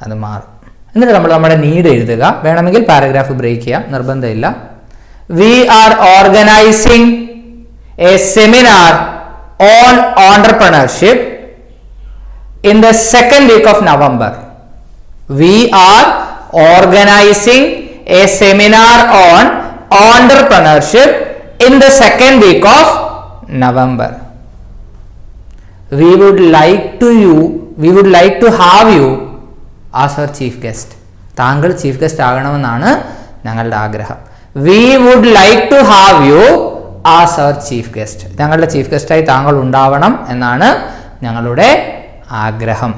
അത് മാറും. എന്നിട്ട് നമ്മൾ നമ്മുടെ നീഡ് എഴുതുക. വേണമെങ്കിൽ പാരഗ്രാഫ് ബ്രേക്ക് ചെയ്യാം, നിർബന്ധമില്ല. We are organising a seminar on entrepreneurship in the second week of November. We are organizing a seminar on entrepreneurship in the second week of November. We would like to have you as our chief guest. താങ്കൾ chief guest ആകണമെന്നാണ് ഞങ്ങളുടെ ആഗ്രഹം. We would like to have you as our chief guest. ഞങ്ങളുടെ chief ഗസ്റ്റായി താങ്കൾ ഉണ്ടാവണം എന്നാണ് ഞങ്ങളുടെ ആഗ്രഹം.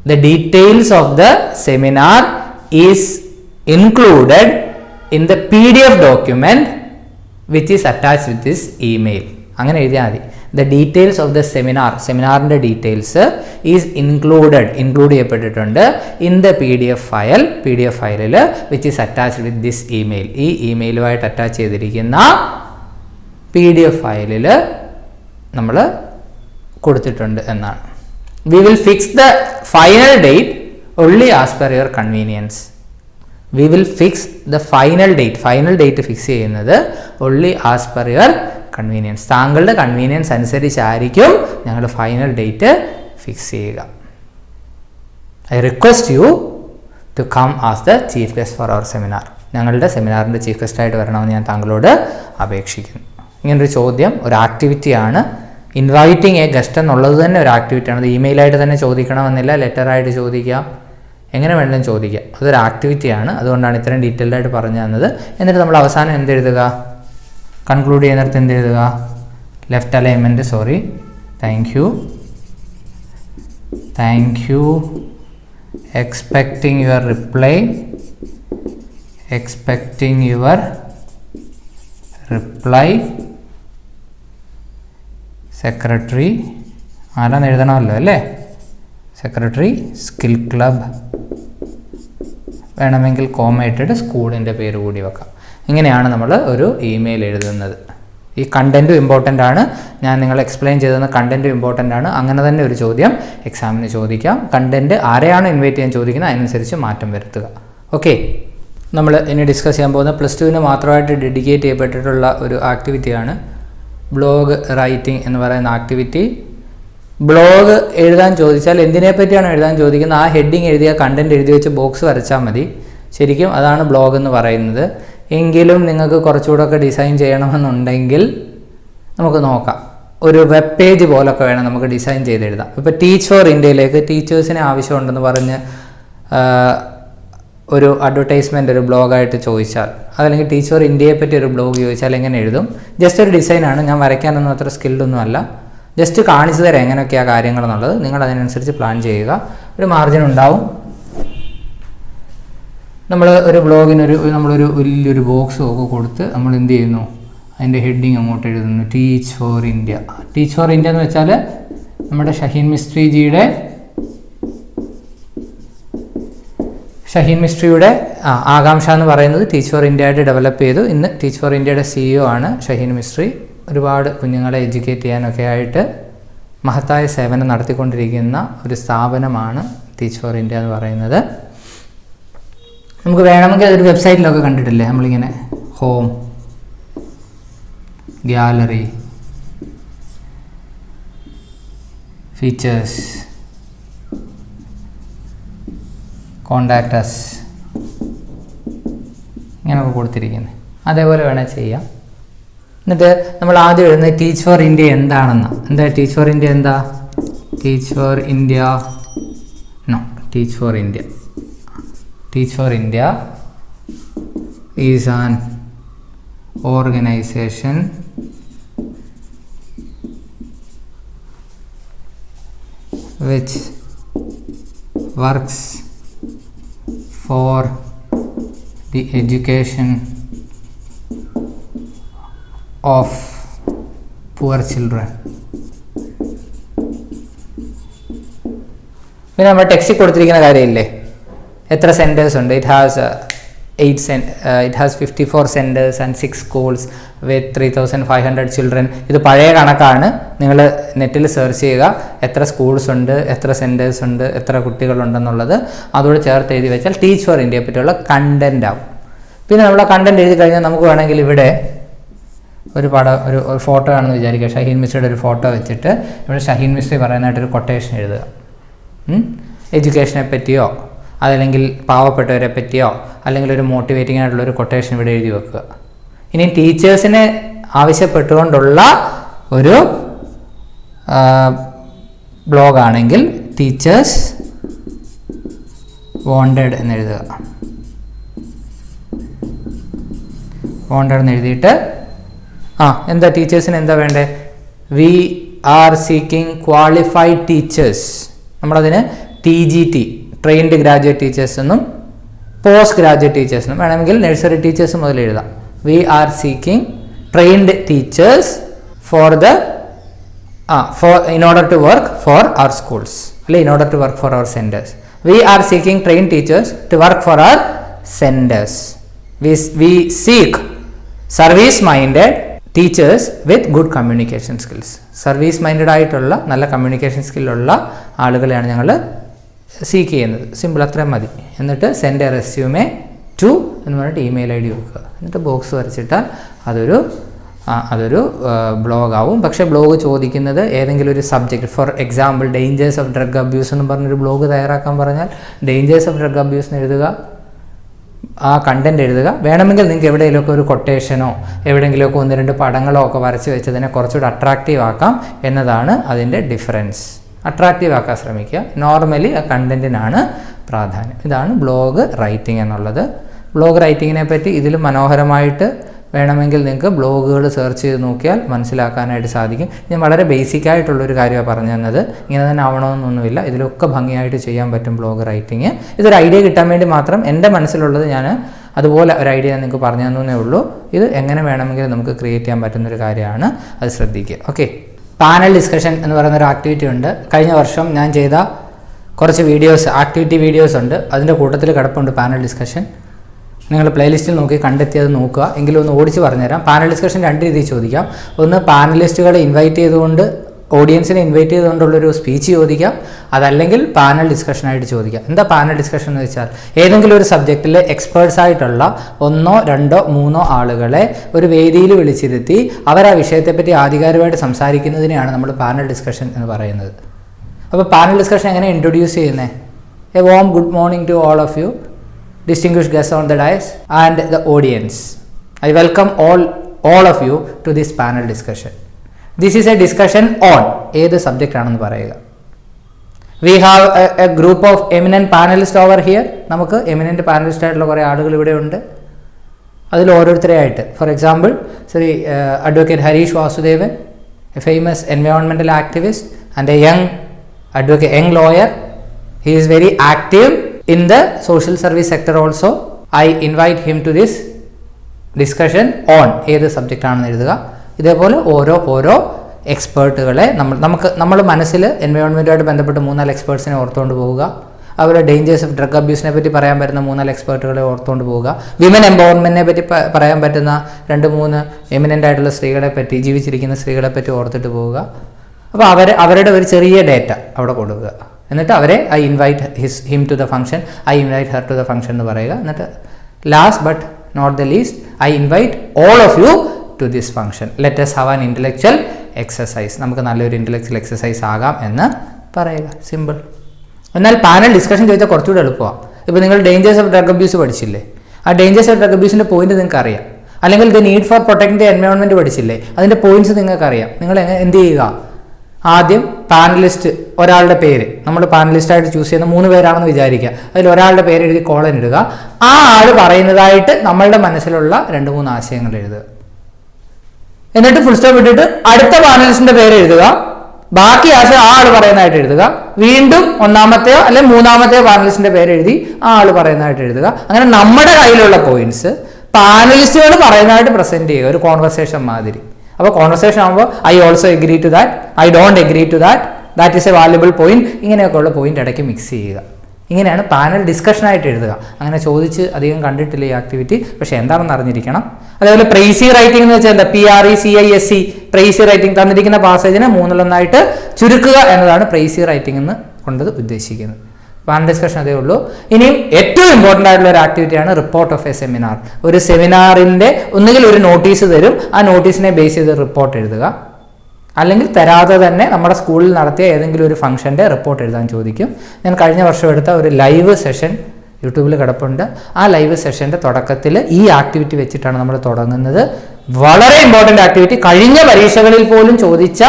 The details of the seminar is included in the PDF document which is attached with this email. അങ്ങനെ എഴുതിയാൽ മതി. ദ ഡീറ്റെയിൽസ് ഓഫ് ദ സെമിനാറിൻ്റെ ഡീറ്റെയിൽസ് ഈസ് ഇൻക്ലൂഡ് ചെയ്യപ്പെട്ടിട്ടുണ്ട് ഇൻ ദ PDF ഫയലിൽ which is attached with this email. ഈ ഇമെയിലുമായിട്ട് attach ചെയ്തിരിക്കുന്ന PDF ഫയലിൽ നമ്മൾ കൊടുത്തിട്ടുണ്ട് എന്നാണ്. We will fix the final date only as per your convenience. We will fix the final date fix ചെയ്യുന്നത് only as per your convenience. താങ്കളുടെ convenience അനുസരിച്ചായിരിക്കും ഞങ്ങൾ ഫൈനൽ ഡേറ്റ് ഫിക്സ് ചെയ്യുക. I request you to come as the chief guest for our seminar. ഞങ്ങളുടെ സെമിനാറിൻ്റെ chief ഗസ്റ്റായിട്ട് വരണമെന്ന് ഞാൻ താങ്കളോട് അപേക്ഷിക്കുന്നു. ഇങ്ങനൊരു ചോദ്യം ഒരു ആക്ടിവിറ്റിയാണ്. ഇൻവൈറ്റിംഗ് എ ഗസ്റ്റ് എന്നുള്ളത് തന്നെ ഒരു ആക്ടിവിറ്റിയാണ്. അത് ഇമെയിലായിട്ട് തന്നെ ചോദിക്കണമെന്നില്ല, ലെറ്ററായിട്ട് ചോദിക്കാം, എങ്ങനെ വേണമെങ്കിലും ചോദിക്കാം. അതൊരു ആക്ടിവിറ്റിയാണ്. അതുകൊണ്ടാണ് ഇത്രയും ഡീറ്റെയിൽഡ് ആയിട്ട് പറഞ്ഞു തന്നത്. എന്നിട്ട് നമ്മൾ അവസാനം എന്തെഴുതുക? കൺക്ലൂഡ് ചെയ്യുന്നിടത്ത് എന്തെഴുതുക? Left alignment, sorry, thank you expecting your reply secretary ആരാന്ന് എഴുതണമല്ലോ അല്ലേ? സെക്രട്ടറി സ്കിൽ ക്ലബ്, വേണമെങ്കിൽ കോമ ഇട്ടിട്ട് സ്കൂളിൻ്റെ പേര് കൂടി വെക്കാം. ഇങ്ങനെയാണ് നമ്മൾ ഒരു ഇമെയിൽ എഴുതുന്നത്. ഈ കണ്ടൻറ്റും ഇമ്പോർട്ടൻ്റ് ആണ്. ഞാൻ നിങ്ങൾ എക്സ്പ്ലെയിൻ ചെയ്തെന്ന കണ്ടൻറ്റും ഇമ്പോർട്ടൻ്റ് ആണ്. അങ്ങനെ തന്നെ ഒരു ചോദ്യം എക്സാമിന് ചോദിക്കാം. കണ്ടൻറ്റ് ആരെയാണ് ഇൻവൈറ്റ് ചെയ്യാൻ ചോദിക്കുന്നത് അതിനനുസരിച്ച് മാറ്റം വരുത്തുക. ഓക്കെ, നമ്മൾ ഇനി ഡിസ്കസ് ചെയ്യാൻ പോകുന്ന +2 മാത്രമായിട്ട് ഡെഡിക്കേറ്റ് ചെയ്യപ്പെട്ടിട്ടുള്ള ഒരു ആക്ടിവിറ്റിയാണ് ബ്ലോഗ് റൈറ്റിംഗ് എന്ന് പറയുന്ന ആക്ടിവിറ്റി. ബ്ലോഗ് എഴുതാൻ ചോദിച്ചാൽ എന്തിനെ പറ്റിയാണ് എഴുതാൻ ചോദിക്കുന്നത് ആ ഹെഡിങ് എഴുതിയ കണ്ടൻറ്റ് എഴുതി വെച്ച് ബോക്സ് വരച്ചാൽ മതി. ശരിക്കും അതാണ് ബ്ലോഗ് എന്ന് പറയുന്നത്. എങ്കിലും നിങ്ങൾക്ക് കുറച്ചുകൂടെ ഒക്കെ ഡിസൈൻ ചെയ്യണമെന്നുണ്ടെങ്കിൽ നമുക്ക് നോക്കാം. ഒരു വെബ് പേജ് പോലൊക്കെ വേണം നമുക്ക് ഡിസൈൻ ചെയ്തെഴുതാം. ഇപ്പോൾ ടീച്ച് ഫോർ ഇന്ത്യയിലേക്ക് ടീച്ചേഴ്സിന് ആവശ്യമുണ്ടെന്ന് പറഞ്ഞ് ഒരു അഡ്വർടൈസ്മെൻ്റ് ഒരു ബ്ലോഗായിട്ട് ചോദിച്ചാൽ, അതല്ലെങ്കിൽ ടീച്ച് ഫോർ ഇന്ത്യയെ പറ്റി ഒരു ബ്ലോഗ് ചോദിച്ചാൽ എങ്ങനെ എഴുതും? ജസ്റ്റ് ഒരു ഡിസൈനാണ്. ഞാൻ വരയ്ക്കാനൊന്നും അത്ര സ്കിൽഡൊന്നും അല്ല. ജസ്റ്റ് കാണിച്ചു തരാം എങ്ങനെയൊക്കെയാണ് കാര്യങ്ങളെന്നുള്ളത്. നിങ്ങൾ അതിനനുസരിച്ച് പ്ലാൻ ചെയ്യുക. ഒരു മാർജിൻ ഉണ്ടാവും. നമ്മൾ ഒരു ബ്ലോഗിനൊരു നമ്മളൊരു വലിയൊരു ബോക്സ് ഒക്കെ കൊടുത്ത് നമ്മൾ എന്ത് ചെയ്യുന്നു? അതിൻ്റെ ഹെഡിങ് അങ്ങോട്ട് എഴുതുന്നു, teach for India. Teach for India എന്ന് വെച്ചാൽ നമ്മുടെ ഷഹീൻ മിസ്ട്രിയുടെ ആകാംക്ഷ എന്ന് പറയുന്നത് ടീച്ച് ഫോർ ഇന്ത്യ ആയിട്ട് ഡെവലപ്പ് ചെയ്തു. ഇന്ന് ടീച്ച് ഫോർ ഇന്ത്യയുടെ CEO ആണ് ഷഹീൻ മിസ്ട്രി. ഒരുപാട് കുഞ്ഞുങ്ങളെ എഡ്യൂക്കേറ്റ് ചെയ്യാനൊക്കെ ആയിട്ട് മഹത്തായ സേവനം നടത്തിക്കൊണ്ടിരിക്കുന്ന ഒരു സ്ഥാപനമാണ് ടീച്ച് ഫോർ ഇന്ത്യ എന്ന് പറയുന്നത്. നമുക്ക് വേണമെങ്കിൽ അതൊരു വെബ്സൈറ്റിലൊക്കെ കണ്ടിട്ടില്ലേ, നമ്മളിങ്ങനെ home, gallery, features, contact us ഇങ്ങനെയൊക്കെ കൊടുത്തിരിക്കുന്നത്. അതേപോലെ വേണേൽ ചെയ്യാം. എന്നിട്ട് നമ്മൾ ആദ്യം എഴുതുന്നത് ടീച്ച് ഫോർ ഇന്ത്യ എന്താണെന്ന്. എന്താ ടീച്ച് ഫോർ ഇന്ത്യ? എന്താ teach for India? Teach for India is an organisation which works for the education of poor children. പിന്നെ നമ്മൾ ടെക്സ്റ്റിൽ കൊടുത്തിരിക്കുന്ന കാര്യമില്ലേ, എത്ര സെൻറ്റേഴ്സ് ഉണ്ട്? It has 54 centers and 6 schools with 3,500 children. ഇത് പഴയ കണക്കാണ്. നിങ്ങൾ നെറ്റിൽ സെർച്ച് ചെയ്യുക, എത്ര സ്കൂൾസ് ഉണ്ട്, എത്ര സെൻറ്റേഴ്സ് ഉണ്ട്, എത്ര കുട്ടികളുണ്ടെന്നുള്ളത് അതോട് ചേർത്ത് എഴുതി വെച്ചാൽ ടീച്ച് ഫോർ ഇന്ത്യയെ പറ്റിയുള്ള കണ്ടൻ്റ് ആവും. പിന്നെ നമ്മൾ കണ്ടൻറ് എഴുതി കഴിഞ്ഞാൽ നമുക്ക് വേണമെങ്കിൽ ഇവിടെ ഒരു ഫോട്ടോ ആണെന്ന് വിചാരിക്കുക. ഷഹീൻ മിസ്ട്രിയുടെ ഒരു ഫോട്ടോ വെച്ചിട്ട് ഇവിടെ ഷഹീൻ മിസ്ട്രി പറയുന്നതായിട്ടൊരു കൊട്ടേഷൻ എഴുതുക. എഡ്യൂക്കേഷനെ പറ്റിയോ അതല്ലെങ്കിൽ പാവപ്പെട്ടവരെ പറ്റിയോ അല്ലെങ്കിൽ ഒരു മോട്ടിവേറ്റിംഗ് ആയിട്ടുള്ളൊരു കൊട്ടേഷൻ ഇവിടെ എഴുതി വെക്കുക. ഇനി ടീച്ചേഴ്സിനെ ആവശ്യപ്പെട്ടുകൊണ്ടുള്ള ഒരു ബ്ലോഗാണെങ്കിൽ ടീച്ചേഴ്സ് വോണ്ടഡ് എന്ന് എഴുതുക. വോണ്ടഡ് എന്ന് എഴുതിയിട്ട് എന്താ ടീച്ചേഴ്സിന് എന്താ വേണ്ടേ? We are seeking qualified teachers. നമ്മളതിന് TGT ട്രെയിൻഡ് ഗ്രാജുവേറ്റ് ടീച്ചേഴ്സ് എന്നും പോസ്റ്റ് ഗ്രാജുവേറ്റ് ടീച്ചേഴ്സ് എന്നും വേണമെങ്കിൽ നഴ്സറി ടീച്ചേഴ്സ് മുതൽ എഴുതാം. We are seeking trained teachers for the in order to work for our schools, in order to work for our centers. We are seeking trained teachers to work for our centers. We seek service minded teachers with good communication skills. Service minded ആയിട്ടുള്ള നല്ല communication സ്കില്ലുള്ള ആളുകളെയാണ് ഞങ്ങൾ seek ചെയ്യുന്നത്. Simple, അത്രയും മതി. എന്നിട്ട് send A resume to എന്ന് പറഞ്ഞിട്ട് ഇമെയിൽ ഐ ഡി വെക്കുക. എന്നിട്ട് ബോക്സ് വരച്ചിട്ടാൽ അതൊരു ബ്ലോഗാവും. പക്ഷേ ബ്ലോഗ് ചോദിക്കുന്നത് ഏതെങ്കിലും ഒരു subject, for example dangers of drug abuse എന്ന് പറഞ്ഞൊരു ബ്ലോഗ് തയ്യാറാക്കാൻ പറഞ്ഞാൽ ഡേഞ്ചേഴ്സ് ഓഫ് ഡ്രഗ് അബ്യൂസ് എന്ന് എഴുതുക, ആ കണ്ടൻറ് എഴുതുക. വേണമെങ്കിൽ നിങ്ങൾക്ക് എവിടെയെങ്കിലുമൊക്കെ ഒരു കൊട്ടേഷനോ എവിടെയെങ്കിലുമൊക്കെ 1-2 പടങ്ങളോ ഒക്കെ വരച്ച് വെച്ചതിനെ കുറച്ചുകൂടി അട്രാക്റ്റീവ് ആക്കാം എന്നതാണ് അതിൻ്റെ ഡിഫറൻസ്. അട്രാക്റ്റീവ് ആക്കാൻ ശ്രമിക്കുക. നോർമലി ആ കണ്ടൻറ്റിനാണ് പ്രാധാന്യം. ഇതാണ് ബ്ലോഗ് റൈറ്റിംഗ് എന്നുള്ളത്. ബ്ലോഗ് റൈറ്റിങ്ങിനെ പറ്റി ഇതിൽ മനോഹരമായിട്ട് വേണമെങ്കിൽ നിങ്ങൾക്ക് ബ്ലോഗുകൾ സെർച്ച് ചെയ്ത് നോക്കിയാൽ മനസ്സിലാക്കാനായിട്ട് സാധിക്കും. ഞാൻ വളരെ ബേസിക്കായിട്ടുള്ളൊരു കാര്യമാണ് പറഞ്ഞു തന്നത്. ഇങ്ങനെ തന്നെ ആവണമെന്നൊന്നുമില്ല. ഇതിലൊക്കെ ഭംഗിയായിട്ട് ചെയ്യാൻ പറ്റും ബ്ലോഗ് റൈറ്റിങ്. ഇതൊരു ഐഡിയ കിട്ടാൻ വേണ്ടി മാത്രം എൻ്റെ മനസ്സിലുള്ളത് ഞാൻ അതുപോലെ ഒരു ഐഡിയ നിങ്ങൾക്ക് പറഞ്ഞു തന്നേ ഉള്ളൂ. ഇത് എങ്ങനെ വേണമെങ്കിലും നമുക്ക് ക്രിയേറ്റ് ചെയ്യാൻ പറ്റുന്നൊരു കാര്യമാണ്, അത് ശ്രദ്ധിക്കുക. ഓക്കെ, പാനൽ ഡിസ്കഷൻ എന്ന് പറയുന്നൊരു ആക്ടിവിറ്റി ഉണ്ട്. കഴിഞ്ഞ വർഷം ഞാൻ ചെയ്ത കുറച്ച് വീഡിയോസ്, ആക്ടിവിറ്റി വീഡിയോസ് ഉണ്ട്. അതിൻ്റെ കൂട്ടത്തിൽ കിടപ്പുണ്ട് പാനൽ ഡിസ്കഷൻ. നിങ്ങൾ പ്ലേലിസ്റ്റിൽ നോക്കി കണ്ടെത്തിയത് നോക്കുക. എങ്കിലും ഒന്ന് ഓടിച്ച് പറഞ്ഞുതരാം. പാനൽ ഡിസ്കഷൻ 2 രീതിയിൽ ചോദിക്കാം. ഒന്ന്, പാനലിസ്റ്റുകളെ ഇൻവൈറ്റ് ചെയ്തുകൊണ്ട്, ഓഡിയൻസിനെ ഇൻവൈറ്റ് ചെയ്തുകൊണ്ടുള്ളൊരു സ്പീച്ച് ചോദിക്കാം. അതല്ലെങ്കിൽ പാനൽ ഡിസ്കഷനായിട്ട് ചോദിക്കാം. എന്താ പാനൽ ഡിസ്കഷൻ എന്ന് വെച്ചാൽ, ഏതെങ്കിലും ഒരു സബ്ജക്റ്റിൽ എക്സ്പേർട്സ് ആയിട്ടുള്ള 1, 2, 3 ആളുകളെ ഒരു വേദിയിൽ വിളിച്ചിരുത്തി അവർ ആ വിഷയത്തെപ്പറ്റി ആധികാരികമായിട്ട് സംസാരിക്കുന്നതിനെയാണ് നമ്മൾ പാനൽ ഡിസ്കഷൻ എന്ന് പറയുന്നത്. അപ്പോൾ പാനൽ ഡിസ്കഷൻ എങ്ങനെ ഇൻട്രൊഡ്യൂസ് ചെയ്യുന്നത്? A warm good morning to all of you, distinguished guests on the dais and the audience. I welcome all of you to this panel discussion. This is a discussion on ഏത് subject ആണെന്ന് പറയുക. We have a group of eminent panelists over here. നമുക്ക് eminent panelist ആയിട്ടുള്ള കുറേ ആളുകൾ ഇവിടെ ഉണ്ട്. അതിൽ ഓരോരുത്തരെയായിട്ട്, for example Shri advocate Harish Vasudevan, a famous environmental activist and a young lawyer. He is very active in the social service sector also. I invite him to this discussion on ഏത് subject ആണെന്ന് എഴുതുക. ഇതേപോലെ ഓരോ എക്സ്പേർട്ടുകളെ നമ്മൾ മനസ്സിൽ എൻവയോൺമെൻറ്റുമായിട്ട് ബന്ധപ്പെട്ട് 3-4 എക്സ്പേർട്സിനെ ഓർത്തുകൊണ്ട് പോവുക. അതുപോലെ ഡേഞ്ചേഴ്സ് ഓഫ് ഡ്രഗ് അബ്യൂസിനെ പറ്റി പറയാൻ പറ്റുന്ന 3-4 എക്സ്പേർട്ടുകളെ ഓർത്തുകൊണ്ട് പോവുക. വിമൻ എംപവർമെൻറ്റിനെ പറ്റി പറയാൻ പറ്റുന്ന 2-3 എമിനൻ്റ് ആയിട്ടുള്ള സ്ത്രീകളെ പറ്റി, ജീവിച്ചിരിക്കുന്ന സ്ത്രീകളെ പറ്റി ഓർത്തിട്ട് പോവുക. അപ്പോൾ അവരുടെ ഒരു ചെറിയ ഡേറ്റ അവിടെ കൊടുക്കുക. എന്നിട്ട് അവരെ I invite him to the function, I invite her to the function എന്ന് പറയുക. എന്നിട്ട് last but not the least, I invite all of you to this function. Let us have an intellectual exercise. നമുക്ക് നല്ലൊരു intellectual exercise ആകാം എന്ന് പറയുക. Simple. എന്നാൽ panel discussion ചോദിച്ചാൽ കുറച്ചുകൂടി എളുപ്പമാണ്. ഇപ്പോൾ നിങ്ങൾ ഡേഞ്ചേഴ്സ് ഓഫ് ഡ്രഗ് അബ്യൂസ് പഠിച്ചില്ലേ? ആ ഡേഞ്ചേഴ്സ് ഓഫ് ഡ്രഗ് അബ്യൂസിൻ്റെ പോയിന്റ് നിങ്ങൾക്ക് അറിയാം. അല്ലെങ്കിൽ the need for protecting the environment പഠിച്ചില്ലേ? അതിൻ്റെ പോയിന്റ്സ് നിങ്ങൾക്ക് അറിയാം. നിങ്ങൾ എന്ത് ചെയ്യുക? ആദ്യം പാനലിസ്റ്റ് ഒരാളുടെ പേര്, നമ്മൾ പാനലിസ്റ്റായിട്ട് ചൂസ് ചെയ്യുന്ന 3 പേരാണെന്ന് വിചാരിക്കുക. അതിൽ ഒരാളുടെ പേര് എഴുതി കോളൻ ഇടുക. ആ ആൾ പറയുന്നതായിട്ട് നമ്മളുടെ മനസ്സിലുള്ള 2-3 ആശയങ്ങൾ എഴുതുക. എന്നിട്ട് ഫുൾ സ്റ്റോപ്പ് ഇട്ടിട്ട് അടുത്ത പാനലിസ്റ്റിന്റെ പേര് എഴുതുക. ബാക്കി ആശയം ആ ആൾ പറയുന്നതായിട്ട് എഴുതുക. വീണ്ടും 1-മത്തെയോ അല്ലെങ്കിൽ 3-മത്തെയോ പാനലിസ്റ്റിന്റെ പേര് എഴുതി ആ ആൾ പറയുന്നതായിട്ട് എഴുതുക. അങ്ങനെ നമ്മുടെ കയ്യിലുള്ള പോയിന്റ്സ് പാനലിസ്റ്റുകൾ പറയുന്നതായിട്ട് പ്രസന്റ് ചെയ്യുക, ഒരു കോൺവെർസേഷൻ മാതിരി. അപ്പോൾ കോൺവെർസേഷൻ ആകുമ്പോൾ I also agree to that, I don't agree to that, that is a valuable point, ഇങ്ങനെയൊക്കെയുള്ള പോയിന്റ് ഇടയ്ക്ക് മിക്സ് ചെയ്യുക. ഇങ്ങനെയാണ് പാനൽ ഡിസ്കഷനായിട്ട് എഴുതുക. അങ്ങനെ ചോദിച്ച് അധികം കണ്ടിട്ടില്ല ഈ ആക്ടിവിറ്റി, പക്ഷേ എന്താണെന്ന് അറിഞ്ഞിരിക്കണം. അതേപോലെ പ്രൈസി റൈറ്റിംഗ് എന്ന് വെച്ചാൽ എന്താ? PRECISE, Praisy writing. തന്നിരിക്കുന്ന പാസേജിനെ 3-1 ചുരുക്കുക എന്നതാണ് പ്രൈസി റൈറ്റിംഗ് എന്ന് കൊണ്ട് ഉദ്ദേശിക്കുന്നത്. പാനൽ ഡിസ്കഷൻ അതേ ഉള്ളൂ. ഇനിയും ഏറ്റവും ഇമ്പോർട്ടൻ്റ് ആയിട്ടുള്ള ഒരു ആക്ടിവിറ്റിയാണ് റിപ്പോർട്ട് ഓഫ് എ സെമിനാർ. ഒരു സെമിനാറിൻ്റെ ഒന്നുകിൽ ഒരു നോട്ടീസ് തരും, ആ നോട്ടീസിനെ ബേസ് ചെയ്ത് റിപ്പോർട്ട് എഴുതുക. അല്ലെങ്കിൽ തരാതെ തന്നെ നമ്മുടെ സ്കൂളിൽ നടത്തിയ ഏതെങ്കിലും ഒരു ഫംഗ്ഷൻ്റെ റിപ്പോർട്ട് എഴുതാൻ ചോദിക്കും. ഞാൻ കഴിഞ്ഞ വർഷം എടുത്ത ഒരു ലൈവ് സെഷൻ യൂട്യൂബിൽ കിടപ്പുണ്ട്. ആ ലൈവ് സെഷൻ്റെ തുടക്കത്തിൽ ഈ ആക്ടിവിറ്റി വെച്ചിട്ടാണ് നമ്മൾ തുടങ്ങുന്നത്. വളരെ ഇമ്പോർട്ടൻ്റ് ആക്ടിവിറ്റി, കഴിഞ്ഞ പരീക്ഷകളിൽ പോലും ചോദിച്ച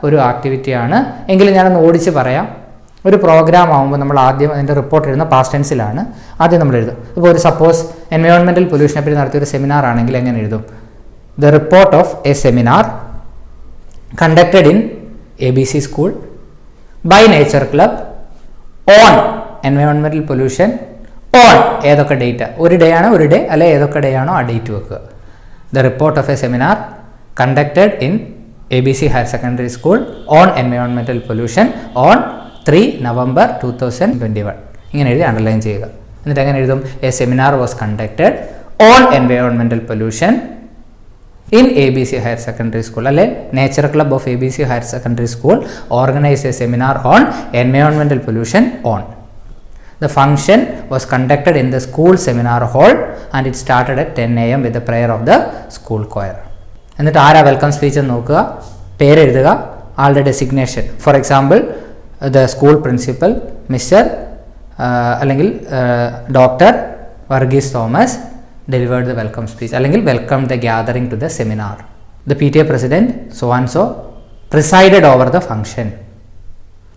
ഒരു ആക്ടിവിറ്റിയാണ്. എങ്കിലും ഞാനൊന്ന് ഓടിച്ച് പറയാം. ഒരു പ്രോഗ്രാം ആകുമ്പോൾ നമ്മൾ ആദ്യം അതിൻ്റെ റിപ്പോർട്ട് എഴുതുന്ന പാസ്റ്റ് ടെൻസിലാണ് ആദ്യം നമ്മൾ എഴുതും. ഇപ്പോൾ ഒരു സപ്പോസ് എൻവയോൺമെൻറ്റൽ പൊല്യൂഷനെ പറ്റി നടത്തിയൊരു സെമിനാർ ആണെങ്കിൽ എങ്ങനെ എഴുതും? The report of A seminar conducted in ABC school by Nature Club on environmental pollution on ഏതൊക്കെ ഡേറ്റ്, ഒരു ഡേ ആണ്, ഒരു ഡേ അല്ലെ ഏതൊക്കെ ഡേ ആണോ ആ ഡേറ്റ് വെക്കുക. The report of A seminar conducted in ABC Higher Secondary School on environmental pollution on 3 November 2021. ഇങ്ങനെ എഴുതി അണ്ടർലൈൻ ചെയ്യുക. എന്നിട്ട് എങ്ങനെ എഴുതും? A seminar was conducted on environmental pollution in ABC Higher Secondary School. അല്ലെ nature club of ABC Higher Secondary School organized a seminar on environmental pollution on. The function was conducted in the school seminar hall and it started at 10 AM with the prayer of the school choir. എന്നിട്ട് ആരാ welcome speech എന്ന് നോക്കുക, പേരെഴുതുക, ആളുടെ designation. For example the school principal mister അല്ലെങ്കിൽ doctor Varghese Thomas delivered the welcome speech അല്ലെങ്കിൽ welcomed the gathering to the seminar. The PTA president so and so presided over the function.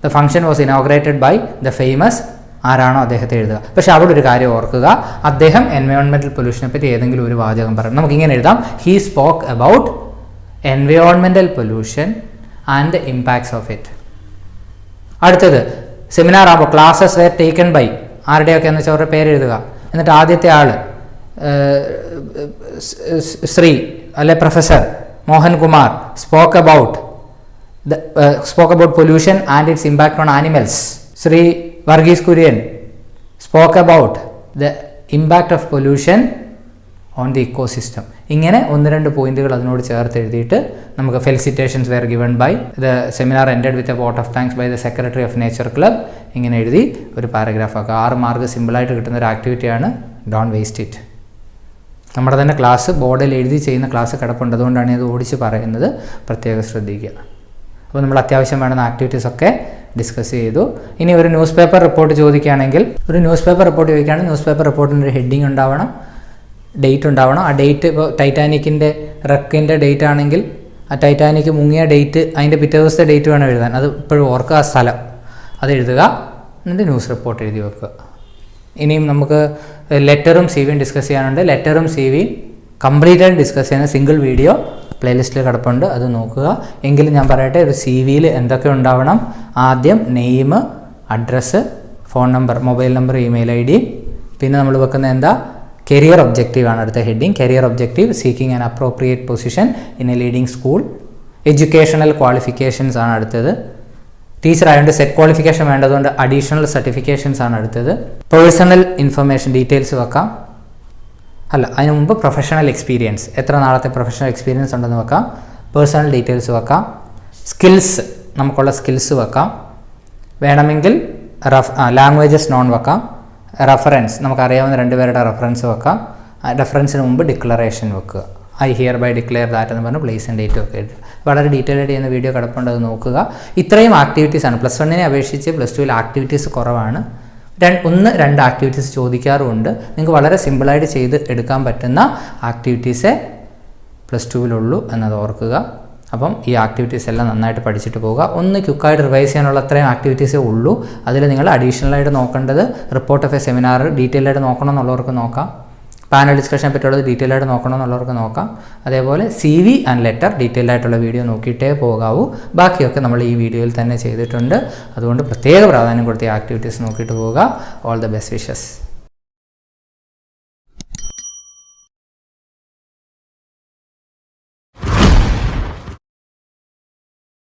The function was inaugurated by the famous ആരാണോ അദ്ദേഹത്തെ എഴുതുക. പക്ഷെ അവിടെ ഒരു കാര്യം ഓർക്കുക, അദ്ദേഹം എൻവയോൺമെൻറ്റൽ പൊല്യൂഷനെ പറ്റി ഏതെങ്കിലും ഒരു വാചകം പറയണം. നമുക്കിങ്ങനെ എഴുതാം, he spoke about environmental pollution and the impacts of it. അടുത്തത് സെമിനാർ ആകുമ്പോൾ ക്ലാസ്സസ് വെയർ ടേക്കൺ ബൈ ആരുടെയൊക്കെ എന്ന് വെച്ചാൽ അവരുടെ പേരെഴുതുക. എന്നിട്ട് ആദ്യത്തെ ആൾ ശ്രീ അല്ലെ professor Mohankumar spoke about pollution and its impact on animals. Shri Varghese Kurien spoke about the impact of pollution on the ecosystem. ഇങ്ങനെ 1-2 പോയിന്റുകൾ അതിനോട് ചേർത്ത് എഴുതിയിട്ട് നമുക്ക് felicitations were given by the seminar ended with a vote of thanks by the secretary of nature club. ഇങ്ങനെ എഴുതി ഒരു paragraph ആക്കുക. 6 മാർക്ക് സിമ്പിളായിട്ട് കിട്ടുന്ന ഒരു ആക്ടിവിറ്റിയാണ്. Don't waste it. നമ്മുടെ തന്നെ ക്ലാസ് ബോർഡിൽ എഴുതി ചെയ്യുന്ന ക്ലാസ് കിടപ്പുണ്ട്, അതുകൊണ്ടാണ് ഇത് ഓടിച്ച് പറയുന്നത്, പ്രത്യേകം ശ്രദ്ധിക്കുക. അപ്പോൾ നമ്മൾ അത്യാവശ്യം വേണ്ടുന്ന ആക്ടിവിറ്റീസൊക്കെ ഡിസ്കസ് ചെയ്തു. ഇനി ഒരു ന്യൂസ് പേപ്പർ റിപ്പോർട്ട് ചോദിക്കുകയാണെങ്കിൽ ന്യൂസ് പേപ്പർ റിപ്പോർട്ടിന് ഒരു ഹെഡിങ് ഉണ്ടാവണം, ഡേറ്റ് ഉണ്ടാവണം. ആ ഡേറ്റ് ഇപ്പോൾ ടൈറ്റാനിക്കിൻ്റെ റെക്കിൻ്റെ ഡേറ്റ് ആണെങ്കിൽ ആ ടൈറ്റാനിക് മുങ്ങിയ ഡേറ്റ് അതിൻ്റെ പിറ്റേ ദിവസത്തെ ഡേറ്റ് വേണം എഴുതാൻ. അത് ഇപ്പോഴും ഓർക്കുക, ആ സ്ഥലം അത് എഴുതുക, എന്നിട്ട് ന്യൂസ് റിപ്പോർട്ട് എഴുതി വെക്കുക. ഇനിയും നമുക്ക് ലെറ്ററും സി വിയും ഡിസ്കസ് ചെയ്യാനുണ്ട്. ലെറ്ററും സി വിയും കംപ്ലീറ്റായിട്ട് ഡിസ്കസ് ചെയ്യുന്ന സിംഗിൾ വീഡിയോ പ്ലേലിസ്റ്റിൽ കിടപ്പുണ്ട്, അത് നോക്കുക. എങ്കിലും ഞാൻ പറയട്ടെ, ഒരു സി വിയിൽ എന്തൊക്കെ ഉണ്ടാവണം? ആദ്യം name, address, phone number, mobile number, email I D. പിന്നെ നമ്മൾ വെക്കുന്ന എന്താ? കരിയർ ഒബ്ജക്റ്റീവ് ആണ് അടുത്ത heading. Career objective seeking an appropriate position in A leading school. Educational qualifications ആണ് അടുത്തത്. ടീച്ചർ ആയതുകൊണ്ട് സെറ്റ് ക്വാളിഫിക്കേഷൻ വേണ്ടതുകൊണ്ട് അഡീഷണൽ സർട്ടിഫിക്കേഷൻസ് ആണ് അടുത്തത്. പേഴ്സണൽ ഇൻഫർമേഷൻ ഡീറ്റെയിൽസ് വെക്കാം. അതിന് മുമ്പ് പ്രൊഫഷണൽ എക്സ്പീരിയൻസ്, എത്ര നാളത്തെ പ്രൊഫഷണൽ എക്സ്പീരിയൻസ് ഉണ്ടെന്ന് വെക്കാം. പേഴ്സണൽ ഡീറ്റെയിൽസ് വെക്കാം. സ്കിൽസ്, നമുക്കുള്ള സ്കിൽസ് വെക്കാം. വേണമെങ്കിൽ ലാംഗ്വേജസ് നോൺ വെക്കാം. റെഫറൻസ്, നമുക്കറിയാവുന്ന 2 പേരുടെ റെഫറൻസ് വെക്കാം. റെഫറൻസിന് മുമ്പ് ഡിക്ലറേഷൻ വെക്കുക. I hereby declare that എന്ന് പറഞ്ഞ് പ്ലേസ് ആൻഡ് ഡേറ്റ് ഒക്കെ എഴുതുക. വളരെ ഡീറ്റെയിൽ ആയിട്ട് ചെയ്യുന്ന വീഡിയോ കിടപ്പുണ്ട്, അത് നോക്കുക. ഇത്രയും ആക്ടിവിറ്റീസാണ്. +1 അപേക്ഷിച്ച് +2 ആക്ടിവിറ്റീസ് കുറവാണ്. 1-2 ആക്ടിവിറ്റീസ് ചോദിക്കാറുമുണ്ട്. നിങ്ങൾക്ക് വളരെ സിമ്പിളായിട്ട് ചെയ്ത് എടുക്കാൻ പറ്റുന്ന ആക്ടിവിറ്റീസേ +2 എന്നത് ഓർക്കുക. അപ്പം ഈ ആക്ടിവിറ്റീസ് എല്ലാം നന്നായിട്ട് പഠിച്ചിട്ട് പോവുക. ഒന്ന് ക്വിക്കായിട്ട് റിവൈസ് ചെയ്യാനുള്ള അത്രയും ആക്ടിവിറ്റീസേ ഉള്ളൂ. അതിൽ നിങ്ങൾ അഡീഷണലായിട്ട് നോക്കേണ്ടത് report of A seminar detail ആയിട്ട് നോക്കണം എന്നുള്ളവർക്ക് നോക്കാം. പാനൽ ഡിസ്കഷനെ പറ്റിയുള്ളത് ഡീറ്റെയിൽ ആയിട്ട് നോക്കണം എന്നുള്ളവർക്ക് നോക്കാം. അതേപോലെ C V and letter detail ആയിട്ടുള്ള വീഡിയോ നോക്കിയിട്ടേ പോകാവൂ. ബാക്കിയൊക്കെ നമ്മൾ ഈ വീഡിയോയിൽ തന്നെ ചെയ്തിട്ടുണ്ട്. അതുകൊണ്ട് പ്രത്യേക പ്രാധാന്യം കൊടുത്ത് ഈ ആക്ടിവിറ്റീസ് നോക്കിയിട്ട് പോവുക. All the best wishes.